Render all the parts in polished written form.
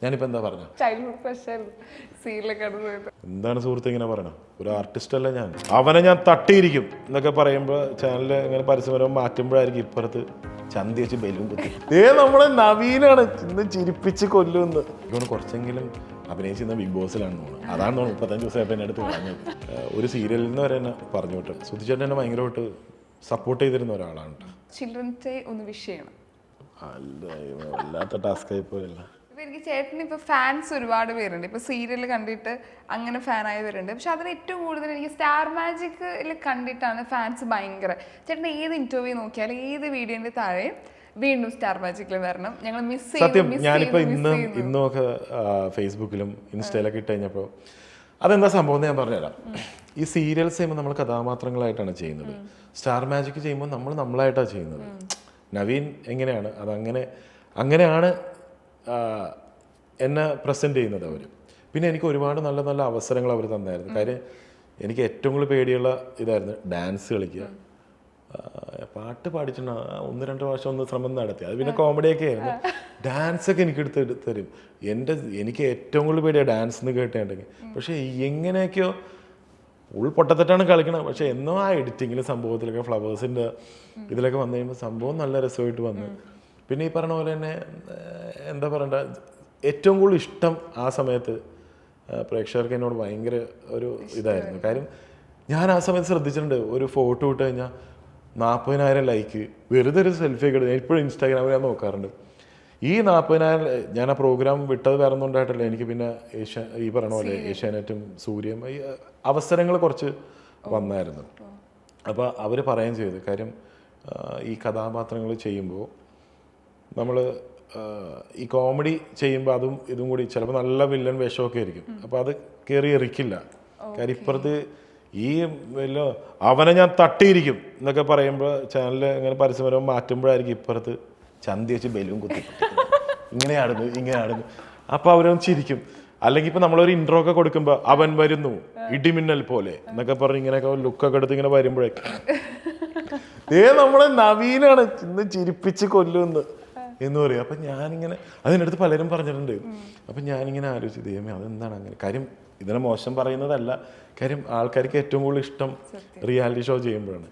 ഞാനിപ്പോൾ എന്താ പറഞ്ഞ എന്താണ് സുഹൃത്ത് ഇങ്ങനെ പറയണം? ഒരു ആർട്ടിസ്റ്റ് അല്ല ഞാൻ. അവനെ ഞാൻ തട്ടിയിരിക്കും എന്നൊക്കെ പറയുമ്പോൾ ചാനലിൽ ഇങ്ങനെ പരസ്യം മാറ്റുമ്പോഴായിരിക്കും ഇപ്പുറത്ത് ചന്തി വെച്ച് ബലൂൺ കുത്തി നമ്മളെ നവീനാണ് ഇന്ന് ചിരിപ്പിച്ച് കൊല്ലുമെന്ന്. ഇതുകൊണ്ട് കുറച്ചെങ്കിലും അഭിനയിച്ചിരുന്ന ബിഗ് ബോസിലാണ് തോന്നുന്നത്. അതാണ് 35 ദിവസമായിട്ട് എൻ്റെ അടുത്ത് പറഞ്ഞത്. ഒരു സീരിയലിൽ നിന്ന് വരെ എന്നെ പറഞ്ഞു വിട്ടു. സുധിച്ചേട്ടൻ എന്നെ ഭയങ്കരമായിട്ട് സപ്പോർട്ട് ചെയ്തിരുന്ന ഒരാളാണ്. ചിൽഡ്രൻസ് ഡേ ഒന്ന് വിഷ് ചെയ്യണം. അല്ല, വല്ലാത്ത ടാസ്ക് ആയിപ്പോയല്ല. എനിക്ക് ചേട്ടന് ഇപ്പോൾ ഫാൻസ് ഒരുപാട് പേരുണ്ട്. ഇപ്പോൾ സീരിയൽ കണ്ടിട്ട് അങ്ങനെ ഫാനായവരുണ്ട്. പക്ഷെ അതിന് ഏറ്റവും കൂടുതൽ എനിക്ക് സ്റ്റാർ മാജിക്കിൽ കണ്ടിട്ടാണ് ഫാൻസ് ഭയങ്കര. ചേട്ടൻ ഏത് ഇന്റർവ്യൂ നോക്കിയാലും ഏത് വീഡിയോന്റെ താഴെ വീണ്ടും സ്റ്റാർ മാജിക്കിൽ വരണം, ഞങ്ങൾ മിസ് ചെയ്യും. സത്യം, ഞാനിപ്പോൾ ഇന്നൊക്കെ ഫേസ്ബുക്കിലും ഇൻസ്റ്റയിലൊക്കെ ഇട്ട് കഴിഞ്ഞപ്പോൾ അതെന്താ സംഭവം എന്ന് ഞാൻ പറഞ്ഞുതരാം. ഈ സീരിയൽസ് ചെയ്യുമ്പോൾ നമ്മൾ കഥാപാത്രങ്ങളായിട്ടാണ് ചെയ്യുന്നത്. സ്റ്റാർ മാജിക് ചെയ്യുമ്പോൾ നമ്മൾ നമ്മളായിട്ടാണ് ചെയ്യുന്നത്. നവീൻ എങ്ങനെയാണ് അങ്ങനെയാണ് എന്നെ പ്രസൻറ്റ് ചെയ്യുന്നത് അവർ. പിന്നെ എനിക്ക് ഒരുപാട് നല്ല നല്ല അവസരങ്ങൾ അവർ തന്നായിരുന്നു. കാര്യം എനിക്ക് ഏറ്റവും കൂടുതൽ പേടിയുള്ള ഇതായിരുന്നു ഡാൻസ് കളിക്കുക. പാട്ട് പാടിച്ചിട്ട് 1-2 പ്രാവശ്യം ഒന്ന് ശ്രമം നടത്തി. അത് പിന്നെ കോമഡിയൊക്കെ ആയിരുന്നു. ഡാൻസൊക്കെ എനിക്ക് എടുത്ത് തരും. എനിക്ക് ഏറ്റവും കൂടുതൽ പേടിയാണ് ഡാൻസ് എന്ന് കേട്ടിട്ടുണ്ടെങ്കിൽ. പക്ഷേ എങ്ങനെയൊക്കെയോ ഉൾപ്പൊട്ടത്തെറ്റാണ് കളിക്കണത്. പക്ഷേ എന്നോ ആ എഡിറ്റിങ്ങിലും സംഭവത്തിലൊക്കെ ഫ്ലവേഴ്സിൻ്റെ ഇതിലൊക്കെ വന്നു കഴിയുമ്പോൾ സംഭവം നല്ല രസമായിട്ട് വന്നു. പിന്നെ ഈ പറഞ്ഞ പോലെ തന്നെ എന്താ പറയണ്ട, ഏറ്റവും കൂടുതൽ ഇഷ്ടം ആ സമയത്ത് പ്രേക്ഷകർക്ക് എന്നോട് ഭയങ്കര ഒരു ഇതായിരുന്നു. കാര്യം ഞാൻ ആ സമയത്ത് ശ്രദ്ധിച്ചിട്ടുണ്ട്, ഒരു ഫോട്ടോ ഇട്ട് കഴിഞ്ഞാൽ 40,000 ലൈക്ക്, വെറുതെ ഒരു സെൽഫി ഒക്കെ എടുത്ത് ഇപ്പോഴും ഇൻസ്റ്റാഗ്രാമിൽ ഞാൻ നോക്കാറുണ്ട്. ഈ 40,000 ഞാൻ ആ പ്രോഗ്രാം വിട്ടത് വേറെ ഒന്നും ഉണ്ടായിട്ടില്ല. എനിക്ക് പിന്നെ ഈ പറഞ്ഞ പോലെ ഏഷ്യാനെറ്റും സൂര്യയും ഈ അവസരങ്ങൾ കുറച്ച് വന്നായിരുന്നു. അപ്പോൾ അവർ പറയുകയും ചെയ്തു, കാര്യം ഈ കഥാപാത്രങ്ങൾ ചെയ്യുമ്പോൾ നമ്മൾ ഈ കോമഡി ചെയ്യുമ്പോൾ അതും ഇതും കൂടി ചിലപ്പോൾ നല്ല വില്ലൻ വേഷമൊക്കെ ആയിരിക്കും. അപ്പോൾ അത് കയറി എറിക്കില്ല. കാര്യം ഇപ്പുറത്ത് ഈ വല്ല അവനെ ഞാൻ തട്ടിയിരിക്കും എന്നൊക്കെ പറയുമ്പോൾ ചാനലിൽ ഇങ്ങനെ പരസ്യം മാറ്റുമ്പോഴായിരിക്കും ഇപ്പുറത്ത് ചന്തി വെച്ച് ബലൂൺ കുത്തി ഇങ്ങനെയാടുന്നു. അപ്പോൾ അവരൊന്ന് ചിരിക്കും. അല്ലെങ്കിൽ ഇപ്പം നമ്മളൊരു ഇൻട്രോ ഒക്കെ കൊടുക്കുമ്പോൾ അവൻ വരുന്നു ഇടിമിന്നൽ പോലെ എന്നൊക്കെ പറഞ്ഞ് ഇങ്ങനെയൊക്കെ ലുക്കൊക്കെ എടുത്ത് ഇങ്ങനെ വരുമ്പോഴേക്കും നമ്മളെ നവീനാണ് ഇന്ന് ചിരിപ്പിച്ച് കൊല്ലുമെന്ന് എന്ന് പറയും. അപ്പം ഞാനിങ്ങനെ അതിനടുത്ത് പലരും പറഞ്ഞിട്ടുണ്ട്. അപ്പം ഞാനിങ്ങനെ ആലോചിച്ചു, ദൈവമേ അതെന്താണ് അങ്ങനെ. കാര്യം ഇതിനെ മോശം പറയുന്നതല്ല, കാര്യം ആൾക്കാർക്ക് ഏറ്റവും കൂടുതൽ ഇഷ്ടം റിയാലിറ്റി ഷോ ചെയ്യുമ്പോഴാണ്.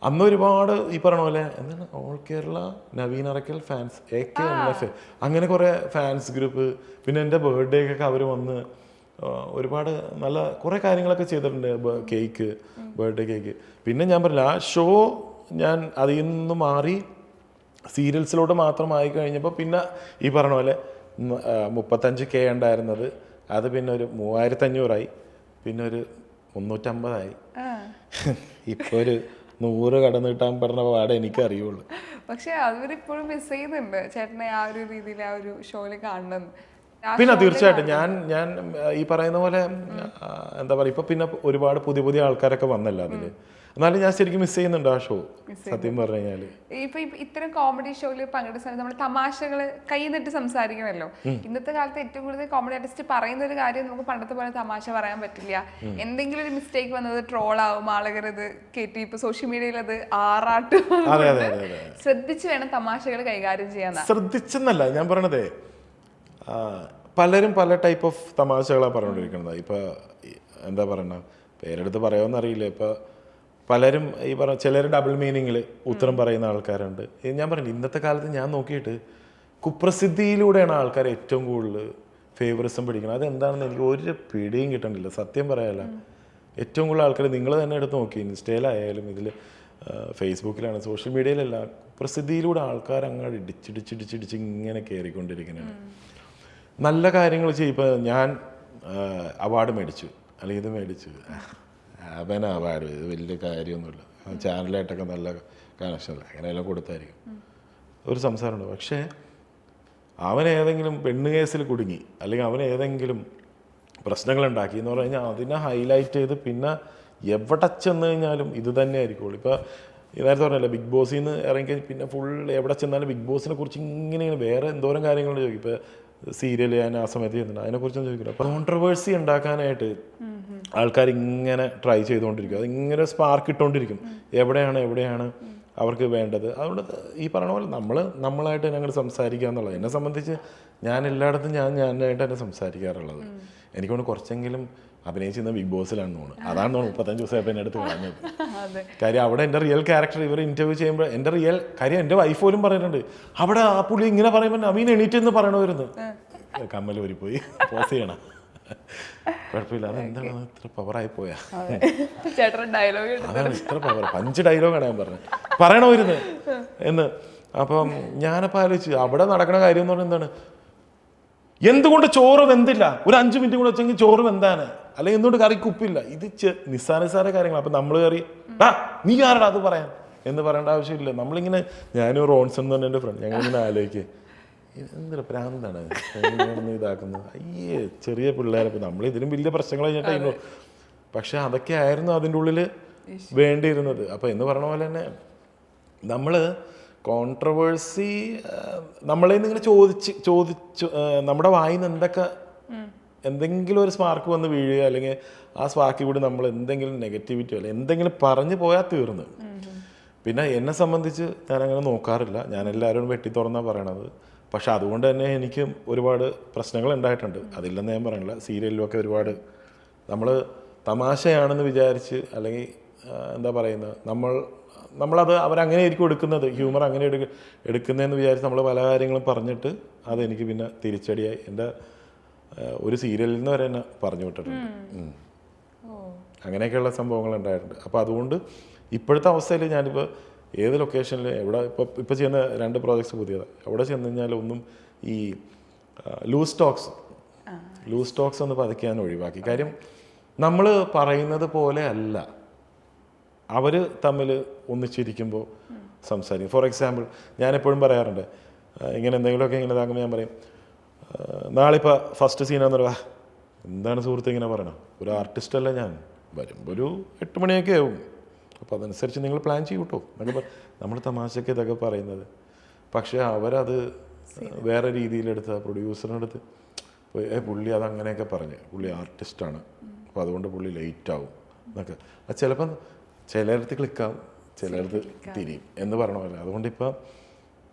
അന്ന് ഒരുപാട് ഈ പറഞ്ഞ പോലെ എന്താണ് all Kerala Naveen Arakkal fans AKMF അങ്ങനെ കുറേ ഫാൻസ് ഗ്രൂപ്പ്. പിന്നെ എൻ്റെ ബർത്ത്ഡേക്കൊക്കെ അവർ വന്ന് ഒരുപാട് നല്ല കുറേ കാര്യങ്ങളൊക്കെ ചെയ്തിട്ടുണ്ട്. Cake, birthday cake. പിന്നെ ഞാൻ പറഞ്ഞില്ല, ആ ഷോ ഞാൻ അതിൽ നിന്ന് മാറി സീരിയൽസിലോട്ട് മാത്രമായി കഴിഞ്ഞപ്പോൾ പിന്നെ ഈ പറഞ്ഞ പോലെ 35K ഉണ്ടായിരുന്നത് അത് പിന്നെ ഒരു 3500 പിന്നെ ഒരു 350 ഇപ്പോൾ ഒരു 100 കടന്നു കിട്ടാൻ പറഞ്ഞ പാടെ എനിക്ക് അറിയുള്ളൂ. പക്ഷെ അവരിപ്പോഴും മിസ് ചെയ്യുന്നുണ്ട് ചേട്ടനെ ആ ഒരു രീതിയിൽ ആ ഒരു ഷോയിൽ കാണണം. പിന്നെ തീർച്ചയായിട്ടും ഞാൻ ഈ പറയുന്ന പോലെ എന്താ പറയുക, ഇപ്പൊ പിന്നെ ഒരുപാട് പുതിയ ആൾക്കാരൊക്കെ വന്നല്ലോ അതില്. എന്നാലും ഞാൻ ശരിക്കും മിസ് ചെയ്യുന്നുണ്ട് ആ ഷോ, സത്യം പറഞ്ഞു കഴിഞ്ഞാല്. ഇപ്പൊ ഇത്തരം കോമഡി ഷോയിൽ പങ്കെടുത്ത സമയത്ത് നമ്മൾ തമാശകൾ കൈ നിട്ട് സംസാരിക്കണമല്ലോ. ഇന്നത്തെ കാലത്ത് ഏറ്റവും കൂടുതൽ കോമഡി ആർട്ടിസ്റ്റ് പറയുന്ന ഒരു കാര്യം നമുക്ക് പണ്ടത്തെ പോലെ തമാശ പറയാൻ പറ്റില്ല. എന്തെങ്കിലും ഒരു മിസ്റ്റേക്ക് വന്നത് ട്രോളാവും, ആളുകൾ ഇത് കേട്ടി ഇപ്പൊ സോഷ്യൽ മീഡിയയിൽ അത് ആറാട്ട്. ശ്രദ്ധിച്ച് വേണം തമാശകൾ കൈകാര്യം ചെയ്യാൻ. ശ്രദ്ധിച്ചെന്നല്ല ഞാൻ പറയണതേ, പലരും പല ടൈപ്പ് ഓഫ് തമാശകളാണ് പറഞ്ഞുകൊണ്ടിരിക്കുന്നത്. ഇപ്പൊ എന്താ പറയണ, പേരെടുത്ത് പറയുമെന്നറിയില്ല. ഇപ്പൊ പലരും ഈ പറഞ്ഞ ചിലർ ഡബിൾ മീനിങ്ങിൽ ഉത്തരം പറയുന്ന ആൾക്കാരുണ്ട്. ഞാൻ പറഞ്ഞു, ഇന്നത്തെ കാലത്ത് ഞാൻ നോക്കിയിട്ട് കുപ്രസിദ്ധിയിലൂടെയാണ് ആൾക്കാർ ഏറ്റവും കൂടുതൽ ഫേവറിസം പിടിക്കുന്നത്. അതെന്താണെന്ന് എനിക്ക് ഒരു പിടിയും കിട്ടണില്ല, സത്യം പറയാല്ല. ഏറ്റവും കൂടുതൽ ആൾക്കാർ നിങ്ങൾ തന്നെ എടുത്ത് നോക്കി, ഇൻസ്റ്റയിലായാലും ഇതിൽ ഫേസ്ബുക്കിലാണ്, സോഷ്യൽ മീഡിയയിലല്ല, കുപ്രസിദ്ധിയിലൂടെ ആൾക്കാർ അങ്ങോട്ട് ഇടിച്ചിടിച്ചിടിച്ചിടിച്ച് ഇങ്ങനെ കയറിക്കൊണ്ടിരിക്കുന്നതാണ്. നല്ല കാര്യങ്ങൾ ചെയ്യുമ്പോൾ ഞാൻ അവാർഡ് മേടിച്ചു അല്ലെങ്കിൽ ഇത് മേടിച്ചു, അവൻ അവാർഡ്, ഇത് വലിയ കാര്യമൊന്നുമില്ല, ചാനലായിട്ടൊക്കെ നല്ല കണക്ഷനല്ല, അങ്ങനെയെല്ലാം കൊടുത്തായിരിക്കും ഒരു സംസാരമുണ്ട്. പക്ഷേ അവൻ ഏതെങ്കിലും പെണ്ണ് കേസിൽ കുടുങ്ങി അല്ലെങ്കിൽ അവൻ ഏതെങ്കിലും പ്രശ്നങ്ങളുണ്ടാക്കി എന്ന് പറഞ്ഞു കഴിഞ്ഞാൽ അതിനെ ഹൈലൈറ്റ് ചെയ്ത് പിന്നെ എവിടെ ചെന്ന് കഴിഞ്ഞാലും ഇത് തന്നെ ആയിരിക്കുള്ളൂ. ഇപ്പോൾ നേരത്തെ പറഞ്ഞല്ലോ, ബിഗ് ബോസിൽ നിന്ന് ഇറങ്ങി പിന്നെ ഫുൾ എവിടെ ചെന്നാലും ബിഗ് ബോസിനെ കുറിച്ച് ഇങ്ങനെ വേറെ എന്തോരം കാര്യങ്ങളുണ്ട് ചോദിക്കും. ഇപ്പോൾ സീരിയൽ ഞാൻ ആ സമയത്ത് ചെയ്യുന്നുണ്ട്, അതിനെക്കുറിച്ചൊന്നും ചോദിക്കില്ല. അപ്പോൾ കോൺട്രവേഴ്സി ഉണ്ടാക്കാനായിട്ട് ആൾക്കാർ ഇങ്ങനെ ട്രൈ ചെയ്തുകൊണ്ടിരിക്കും, അതിങ്ങനെ സ്പാർക്ക് ഇട്ടുകൊണ്ടിരിക്കും. എവിടെയാണ് അവർക്ക് വേണ്ടത്. അതുകൊണ്ട് ഈ പറഞ്ഞ പോലെ നമ്മളായിട്ട് തന്നെ അങ്ങോട്ട് സംസാരിക്കുക എന്നുള്ളത്. എന്നെ സംബന്ധിച്ച് ഞാൻ എല്ലായിടത്തും ഞാനായിട്ട് തന്നെ സംസാരിക്കാറുള്ളത്. എനിക്കൊണ്ട് കുറച്ചെങ്കിലും അഭിനയിച്ചിരുന്ന ബിഗ് ബോസിലാണെന്ന് തോന്നുന്നു. അതാണ് തോന്നുന്നു 35 ദിവസമായപ്പോൾ എൻ്റെ അടുത്ത് പറഞ്ഞത്. കാര്യം അവിടെ എൻ്റെ റിയൽ ക്യാരക്ടർ ഇവർ ഇൻ്റർവ്യൂ ചെയ്യുമ്പോൾ എൻ്റെ റിയൽ കാര്യം എൻ്റെ വൈഫ് പോലും പറയുന്നുണ്ട്, അവിടെ ആ പുള്ളി ഇങ്ങനെ പറയുമ്പോൾ നവീൻ എണീറ്റെന്ന് പറയണമായിരുന്നു. കമ്മൽ പോയി പോസ് ചെയ്യണം, കുഴപ്പമില്ല, അതെന്താണ് ഇത്ര പവറായി പോയാ, അതാണ് ഇത്ര പവർ, 5 ഡയലോഗാണ് ഞാൻ പറയണമായിരുന്നു എന്ന്. അപ്പം ഞാനപ്പോൾ ആലോചിച്ച് അവിടെ നടക്കുന്ന കാര്യം എന്ന് പറഞ്ഞാൽ എന്താണ്, എന്തുകൊണ്ട് ചോറ് വെന്തില്ല, ഒരു 5 മിനിറ്റ് കൂടെ വെച്ചെങ്കിൽ ചോറ് വെന്താണ്, അല്ലെങ്കിൽ എന്തുകൊണ്ട് കറിക്ക് ഉപ്പില്ല, ഇത് നിസ്സാര കാര്യങ്ങൾ. അപ്പം നമ്മൾ കയറി നീ ആരടാ അത് പറയാൻ എന്ന് പറയേണ്ട ആവശ്യമില്ല. നമ്മളിങ്ങനെ, ഞാനും റോൺസൺ എന്ന് പറഞ്ഞ എൻ്റെ ഫ്രണ്ട്, ഞങ്ങളിങ്ങനെ ആലോചിക്കുക ഇതെന്താ പ്രാന്താണ് ഇതാക്കുന്നത്, അയ്യേ ചെറിയ പിള്ളേരപ്പോൾ നമ്മൾ ഇതിലും വലിയ പ്രശ്നങ്ങൾ കഴിഞ്ഞിട്ടായിരുന്നു. പക്ഷെ അതൊക്കെ ആയിരുന്നു അതിൻ്റെ ഉള്ളിൽ വേണ്ടിയിരുന്നത്. അപ്പം എന്ന് പറഞ്ഞ പോലെ തന്നെ നമ്മൾ കോൺട്രവേഴ്സി നമ്മളെ ഇങ്ങനെ ചോദിച്ചു നമ്മുടെ വായിൽ നിന്ന് എന്തെങ്കിലും ഒരു സ്പാർക്ക് വന്ന് വീഴുക, അല്ലെങ്കിൽ ആ സ്പാർക്കിൽ കൂടി നമ്മൾ എന്തെങ്കിലും നെഗറ്റിവിറ്റി അല്ലെ എന്തെങ്കിലും പറഞ്ഞു പോയാൽ തീർന്നു. പിന്നെ എന്നെ സംബന്ധിച്ച് ഞാനങ്ങനെ നോക്കാറില്ല, ഞാൻ എല്ലാവരും വെട്ടി തുറന്നാണ് പറയണത്. പക്ഷെ അതുകൊണ്ട് തന്നെ എനിക്കും ഒരുപാട് പ്രശ്നങ്ങൾ ഉണ്ടായിട്ടുണ്ട്, അതില്ലെന്ന് ഞാൻ പറയണില്ല. സീരിയലിലൊക്കെ ഒരുപാട് നമ്മൾ തമാശയാണെന്ന് വിചാരിച്ച്, അല്ലെങ്കിൽ എന്താ പറയുന്നത്, നമ്മളത് അവരങ്ങനെ ആയിരിക്കും എടുക്കുന്നത്, ഹ്യൂമർ അങ്ങനെ എടുക്കുന്നതെന്ന് വിചാരിച്ച് നമ്മൾ പല കാര്യങ്ങളും പറഞ്ഞിട്ട് അതെനിക്ക് പിന്നെ തിരിച്ചടിയായി. എൻ്റെ ഒരു സീരിയലിൽ നിന്ന് വരെ എന്നെ പറഞ്ഞു വിട്ടിട്ടുണ്ട്. അങ്ങനെയൊക്കെയുള്ള സംഭവങ്ങൾ ഉണ്ടായിട്ടുണ്ട്. അപ്പോൾ അതുകൊണ്ട് ഇപ്പോഴത്തെ അവസ്ഥയിൽ ഞാനിപ്പോൾ ഏത് ലൊക്കേഷനിൽ എവിടെ ഇപ്പോൾ ചെയ്യുന്ന 2 പ്രോജക്ട്സ് പുതിയതാണ്, എവിടെ ചെന്ന് കഴിഞ്ഞാൽ ഒന്നും ഈ ലൂസ് ടോക്സ് ഒന്ന് പതുക്കാൻ ഒഴിവാക്കി. കാര്യം നമ്മൾ പറയുന്നത് പോലെ അല്ല അവർ തമ്മിൽ ഒന്നിച്ചിരിക്കുമ്പോൾ സംസാരിക്കും. ഫോർ എക്സാമ്പിൾ ഞാനെപ്പോഴും പറയാറുണ്ട്, ഇങ്ങനെ എന്തെങ്കിലുമൊക്കെ ഇങ്ങനെ ഇതാകുമ്പോൾ ഞാൻ പറയും, നാളെ ഇപ്പോൾ ഫസ്റ്റ് സീനാന്ന് പറയുക, എന്താണ് സുഹൃത്ത് ഇങ്ങനെ പറയണം, ഒരു ആർട്ടിസ്റ്റല്ല ഞാൻ, വരുമ്പോൾ ഒരു 8 മണിയൊക്കെ ആവും, അപ്പോൾ അതനുസരിച്ച് നിങ്ങൾ പ്ലാൻ ചെയ്യൂ കേട്ടോ എന്നൊക്കെ നമ്മൾ തമാശയ്ക്ക് ഇതൊക്കെ പറയുന്നത്. പക്ഷേ അവരത് വേറെ രീതിയിലെടുത്ത് പ്രൊഡ്യൂസറിനടുത്ത് പുള്ളി അതങ്ങനെയൊക്കെ പറഞ്ഞ്, പുള്ളി ആർട്ടിസ്റ്റാണ്, അപ്പോൾ അതുകൊണ്ട് പുള്ളി ലേറ്റ് ആവും എന്നൊക്കെ. അത് ചിലപ്പം ചിലയിടത്ത് ക്ലിക്കാവും, ചിലയിടത്ത് തിരിയും എന്ന് പറഞ്ഞ പോലെ. അതുകൊണ്ട് ഇപ്പം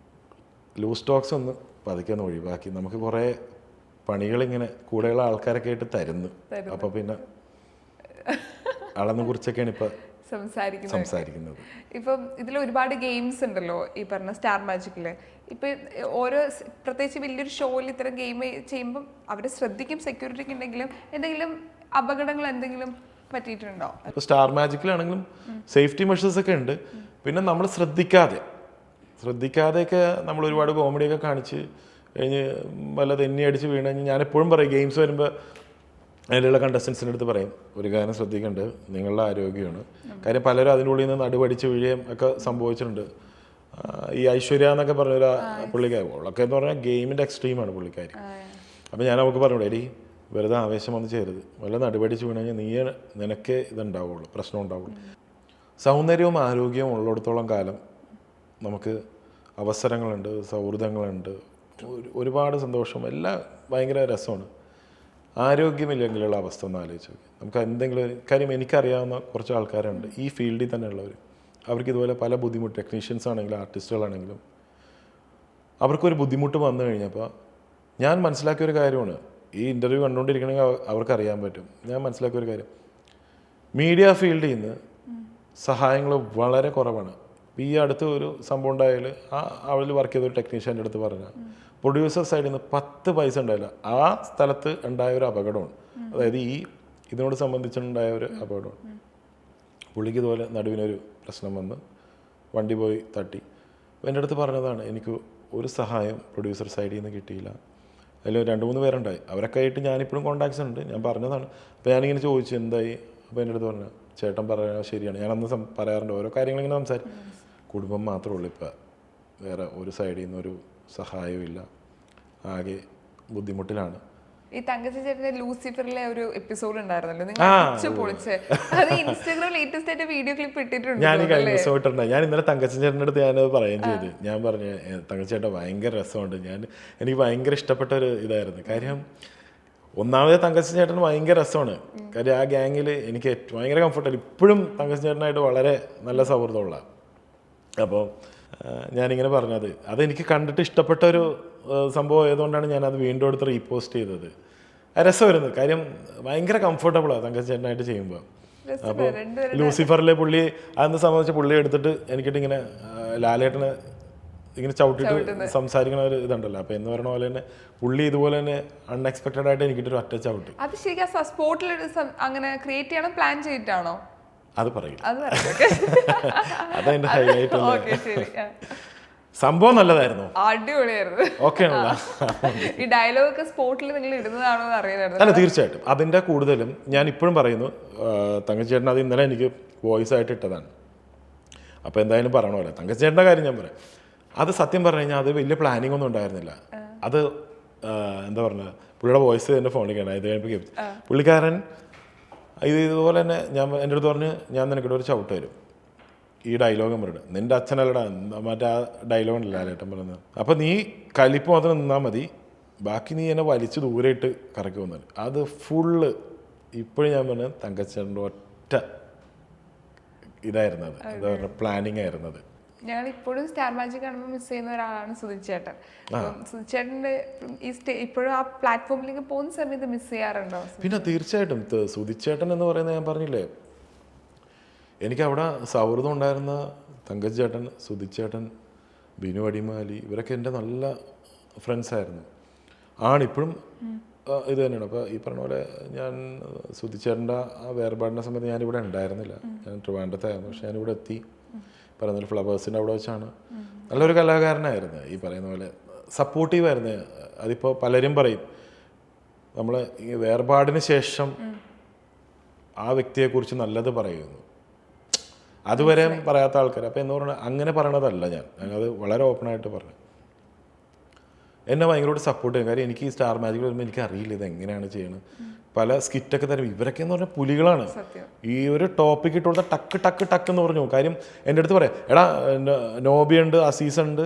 ലൂസ് ടോക്സ് ഒന്ന് പതുക്കെ ഒഴിവാക്കി, നമുക്ക് കുറേ പണികളിങ്ങനെ കൂടെയുള്ള ആൾക്കാരൊക്കെ ആയിട്ട് തരുന്നു. അപ്പോൾ പിന്നെ അളന്ന് കുറിച്ചൊക്കെയാണ് ഇപ്പം സംസാരിക്കുന്നത്. ഇപ്പം ഇതിൽ ഒരുപാട് ഗെയിംസ് ഉണ്ടല്ലോ ഈ പറഞ്ഞ സ്റ്റാർ മാജിക്കില്. ഇപ്പൊ ഓരോ പ്രത്യേകിച്ച് വലിയൊരു ഷോയിൽ ഇത്തരം ഗെയിം ചെയ്യുമ്പോൾ അവർ ശ്രദ്ധിക്കും, സെക്യൂരിറ്റിക്ക് ഉണ്ടെങ്കിലും എന്തെങ്കിലും അപകടങ്ങൾ എന്തെങ്കിലും പറ്റിയിട്ടുണ്ടോ? ഇപ്പോൾ സ്റ്റാർ മാജിക്കിലാണെങ്കിലും സേഫ്റ്റി മെഷേഴ്സ് ഒക്കെ ഉണ്ട്. പിന്നെ നമ്മൾ ശ്രദ്ധിക്കാതെയൊക്കെ നമ്മൾ ഒരുപാട് കോമഡിയൊക്കെ കാണിച്ച് കഴിഞ്ഞ് വല്ല തെന്നി അടിച്ച് വീണ് കഴിഞ്ഞ് ഞാനെപ്പോഴും പറയും, ഗെയിംസ് വരുമ്പോൾ അതിലുള്ള കണ്ടസ്റ്റൻസിൻ്റെ അടുത്ത് പറയും, ഒരു കാര്യം ശ്രദ്ധിക്കേണ്ടത് നിങ്ങളുടെ ആരോഗ്യമാണ്. കാര്യം പലരും അതിൻ്റെ ഉള്ളിൽ നിന്ന് നടുവടിച്ച് വീഴുകയും ഒക്കെ സംഭവിച്ചിട്ടുണ്ട്. ഈ ഐശ്വര്യ എന്നൊക്കെ പറഞ്ഞൊരു പുള്ളിക്കാരി, അവളൊക്കെ എന്ന് പറഞ്ഞാൽ ഗെയിമിൻ്റെ എക്സ്ട്രീമാണ് പുള്ളിക്കാരി. അപ്പോൾ ഞാൻ അവൾക്ക് പറഞ്ഞു, എടീ വെറുതെ ആവേശം വന്ന് ചേരുത്, വല്ല നടുവടിച്ച് വീണ് കഴിഞ്ഞാൽ നിനക്കേ ഇതുണ്ടാവുള്ളൂ, പ്രശ്നം ഉണ്ടാവുള്ളൂ. സൗന്ദര്യവും ആരോഗ്യവും ഉള്ളിടത്തോളം കാലം നമുക്ക് അവസരങ്ങളുണ്ട്, സൗഹൃദങ്ങളുണ്ട്, ഒരുപാട് സന്തോഷം, എല്ലാം ഭയങ്കര രസമാണ്. ആരോഗ്യമില്ലെങ്കിലുള്ള അവസ്ഥ ഒന്ന് ആലോചിച്ച് നമുക്ക് എന്തെങ്കിലും ഒരു കാര്യം. എനിക്കറിയാവുന്ന കുറച്ച് ആൾക്കാരുണ്ട് ഈ ഫീൽഡിൽ തന്നെ ഉള്ളവർ, അവർക്ക് ഇതുപോലെ പല ബുദ്ധിമുട്ട്, ടെക്നീഷ്യൻസ് ആണെങ്കിലും ആർട്ടിസ്റ്റുകളാണെങ്കിലും അവർക്കൊരു ബുദ്ധിമുട്ട് വന്നു കഴിഞ്ഞപ്പോൾ ഞാൻ മനസ്സിലാക്കിയൊരു കാര്യമാണ്, ഈ ഇൻ്റർവ്യൂ കണ്ടുകൊണ്ടിരിക്കണമെങ്കിൽ അവർക്കറിയാൻ പറ്റും. ഞാൻ മനസ്സിലാക്കിയൊരു കാര്യം, മീഡിയ ഫീൽഡിൽ നിന്ന് സഹായങ്ങൾ വളരെ കുറവാണ്. ഈ അടുത്ത് ഒരു സംഭവം ഉണ്ടായാൽ അവളിൽ വർക്ക് ചെയ്തൊരു ടെക്നീഷ്യൻ്റെ അടുത്ത് പറഞ്ഞാൽ പ്രൊഡ്യൂസർ സൈഡിൽ നിന്ന് 10 പൈസ ഉണ്ടായില്ല. ആ സ്ഥലത്ത് ഉണ്ടായ ഒരു അപകടമാണ്, അതായത് ഇതിനോട് സംബന്ധിച്ചുണ്ടായ ഒരു അപകടമാണ്. പുള്ളിക്ക് ഇതുപോലെ നടുവിനൊരു പ്രശ്നം വന്ന് വണ്ടി പോയി തട്ടി. എൻ്റെ അടുത്ത് പറഞ്ഞതാണ്, എനിക്ക് ഒരു സഹായം പ്രൊഡ്യൂസർ സൈഡിൽ നിന്ന് കിട്ടിയില്ല. അതിൽ 2-3 പേരുണ്ടായി, അവരൊക്കെ ആയിട്ട് ഞാനിപ്പോഴും കോൺടാക്ട്സ് ഉണ്ട്. ഞാൻ പറഞ്ഞതാണ്. അപ്പോൾ ഞാനിങ്ങനെ ചോദിച്ചു എന്തായി, അപ്പോൾ എൻ്റെ അടുത്ത് പറഞ്ഞു, ചേട്ടൻ പറയാൻ ശരിയാണ്, ഞാനന്ന് പറയാറുണ്ട് ഓരോ കാര്യങ്ങളിങ്ങനെ സംസാരിക്കും. കുടുംബം മാത്രമേ ഉള്ളൂ, ഇപ്പം വേറെ ഒരു സൈഡിൽ നിന്നൊരു സഹായമില്ല, ആകെ ബുദ്ധിമുട്ടിലാണ്. ഈ തങ്കച്ചി ചേട്ടന്റെ ലൂസിഫറിലെ ഒരു എപ്പിസോഡ് ഉണ്ടായിരുന്നല്ലോ, നിങ്ങൾ പൊളിച്ച് അത് ഇൻസ്റ്റാഗ്രാം ലേറ്റസ്റ്റ് ആയിട്ട് വീഡിയോ ക്ലിപ്പ് ഇട്ടിട്ടുണ്ട്. ഞാൻ കഴിഞ്ഞ ദിവസം ഇട്ടിട്ടുണ്ട്. ഞാൻ ഇന്നലെ തങ്കച്ചൻ ചേട്ടൻ്റെ അടുത്ത് ഞാനത് പറയുകയും ചെയ്തു. ഞാൻ പറഞ്ഞു, തങ്കച്ചേട്ടൻ ഭയങ്കര രസമുണ്ട്, എനിക്ക് ഭയങ്കര ഇഷ്ടപ്പെട്ട ഒരു ഇതായിരുന്നു. കാര്യം ഒന്നാമത് തങ്കച്ചൻ ചേട്ടന് ഭയങ്കര രസമാണ്. കാര്യം ആ ഗ്യാങ്ങിൽ എനിക്ക് ഭയങ്കര കംഫർട്ടബിൾ. ഇപ്പോഴും തങ്കച്ചൻ ചേട്ടനായിട്ട് വളരെ നല്ല സൗഹൃദമുള്ള അപ്പോൾ ഞാനിങ്ങനെ പറഞ്ഞത് അതെനിക്ക് കണ്ടിട്ട് ഇഷ്ടപ്പെട്ട ഒരു സംഭവം ആയതുകൊണ്ടാണ് ഞാനത് വീണ്ടും എടുത്ത് റീപോസ്റ്റ് ചെയ്തത്. രസമായിരുന്നു, കാര്യം ഭയങ്കര കംഫർട്ടബിളാണ് തങ്കച്ചേട്ടനായിട്ട് ചെയ്യുമ്പോൾ. അപ്പോൾ ലൂസിഫറിലെ പുള്ളി അതെന്ന് സംബന്ധിച്ച് പുള്ളി എടുത്തിട്ട് എനിക്കിട്ട് ഇങ്ങനെ ലാലേട്ടനെ ഇങ്ങനെ ചവിട്ടിട്ട് സംസാരിക്കണ ഒരു ഇതുണ്ടല്ലോ. അപ്പോൾ എന്ന് പറയുന്ന പോലെ തന്നെ പുള്ളി ഇതുപോലെ തന്നെ അൺഎക്സ്പെക്റ്റഡ് ആയിട്ട് എനിക്കിട്ടൊരു ഒറ്റ ചവിട്ട്. അത് ശരിക്കും സ്പോട്ടിൽ അങ്ങനെ ക്രിയേറ്റ് ചെയ്യണം പ്ലാൻ ചെയ്തിട്ടാണോ? അത് പറയില്ല, അതതിന്റെ ഹൈലൈറ്റ്. സംഭവം നല്ലതായിരുന്നു, അടിപൊളിയായിരുന്നു. ഓക്കെ ആണല്ലോ. ഈ ഡയലോഗ് ഒക്കെ സ്പോട്ടിൽ നിങ്ങൾ ഇടുന്നതാണോ എന്ന് അറിയാമായിരുന്നു. അല്ല, തീർച്ചയായിട്ടും അതിന്റെ കൂടുതലും ഞാൻ ഇപ്പോഴും പറയുന്നു. തങ്കച്ചേട്ടൻ അത് ഇന്നലെ എനിക്ക് വോയിസ് ആയിട്ട് ഇട്ടതാണ്. അപ്പോൾ എന്തായാലും പറയണമല്ലോ, തങ്കച്ചേട്ടൻ്റെ കാര്യം ഞാൻ പറയാം. അത് സത്യം പറഞ്ഞു കഴിഞ്ഞാൽ അത് വലിയ പ്ലാനിങ് ഒന്നും ഉണ്ടായിരുന്നില്ല. അത് എന്താ പറയുക, പുള്ളിയുടെ വോയിസ് എൻ്റെ ഫോണിലേക്കാണ്. ഇത് കഴിഞ്ഞപ്പോൾ പുള്ളിക്കാരൻ ഇതുപോലെ തന്നെ എൻ്റെ അടുത്ത് പറഞ്ഞ് ഞാൻ നിനക്കിട്ട് ഒരു ചവിട്ട് വരും, ഈ ഡയലോഗും പറഞ്ഞിട്ട് നിൻ്റെ അച്ഛനല്ലടാ മറ്റേ ആ ഡയലോഗുണ്ടല്ലോ ലാലേട്ടൻ പറയുന്നത്. അപ്പോൾ നീ കലിപ്പ് മാത്രം നിന്നാൽ മതി, ബാക്കി നീ എന്നെ വലിച്ച് ദൂരെ ഇട്ട് കറക്കി വന്നത്. അത് ഫുള്ള് ഇപ്പോഴും ഞാൻ പറഞ്ഞ തങ്കച്ചേട്ടൻ്റെ ഒറ്റ ഇതായിരുന്നത്, എന്താ പറയുക, പ്ലാനിങ് ആയിരുന്നത്. ഞങ്ങൾ ഇപ്പോഴും സ്റ്റാർ മാജിക് കാണുമ്പോൾ മിസ് ചെയ്യുന്ന ഒരാളാണ് സുധിച്ചേട്ടൻ. സുധിച്ചേട്ടൻ്റെ ഈ ഇപ്പോഴും ആ പ്ലാറ്റ്ഫോമിലേക്ക് പോകുന്ന സമയത്ത് മിസ് ചെയ്യാറുണ്ടോ? പിന്നെ തീർച്ചയായിട്ടും സുധിച്ചേട്ടൻ എന്ന് പറയുന്നത് ഞാൻ പറഞ്ഞില്ലേ, എനിക്ക് അവിടെ സൗഹൃദം ഉണ്ടായിരുന്ന തങ്കച്ചേട്ടൻ, സുധിച്ചേട്ടൻ, ബിനു അടിമാലി, ഇവരൊക്കെ എൻ്റെ നല്ല ഫ്രണ്ട്സായിരുന്നു. ആണിപ്പോഴും ഇത് തന്നെയാണ്. അപ്പോൾ ഈ പറഞ്ഞ പോലെ ഞാൻ സുധിച്ചേട്ടൻ്റെ ആ വേർപാടിൻ്റെ സമയത്ത് ഞാനിവിടെ ഉണ്ടായിരുന്നില്ല, ഞാൻ ട്രിവാൻഡ്രത്തായിരുന്നു. പക്ഷെ ഞാനിവിടെ എത്തി പറയുന്ന ഫ്ലവേഴ്സിൻ്റെ അവിടെ വെച്ചാണ്. നല്ലൊരു കലാകാരനായിരുന്നു, ഈ പറയുന്ന പോലെ സപ്പോർട്ടീവായിരുന്നു. അതിപ്പോൾ പലരും പറയും നമ്മൾ ഈ വേർപാടിന് ശേഷം ആ വ്യക്തിയെക്കുറിച്ച് നല്ലത് പറയുന്നു, അതുവരെ പറയാത്ത ആൾക്കാർ. അപ്പോൾ എന്ന് പറഞ്ഞാൽ അങ്ങനെ പറയണതല്ല, ഞാനത് വളരെ ഓപ്പണായിട്ട് പറഞ്ഞു. എന്നെ ഭയങ്കരമായിട്ട് സപ്പോർട്ട് ചെയ്യും. കാര്യം എനിക്ക് ഈ സ്റ്റാർ മാജിക് വരുമ്പോൾ എനിക്ക് അറിയില്ല ഇത് എങ്ങനെയാണ് ചെയ്യുന്നത്. പല സ്കിറ്റൊക്കെ തരും. ഇവരൊക്കെ എന്ന് പറഞ്ഞാൽ പുലികളാണ്. ഈ ഒരു ടോപ്പിക്ക് ഇട്ട് കൊടുത്താൽ ടക്ക് ടക്ക് ടക്ക് എന്ന് പറഞ്ഞു. കാര്യം എൻ്റെ അടുത്ത് പറയാം, എടാ നോബിയുണ്ട്, അസീസുണ്ട്,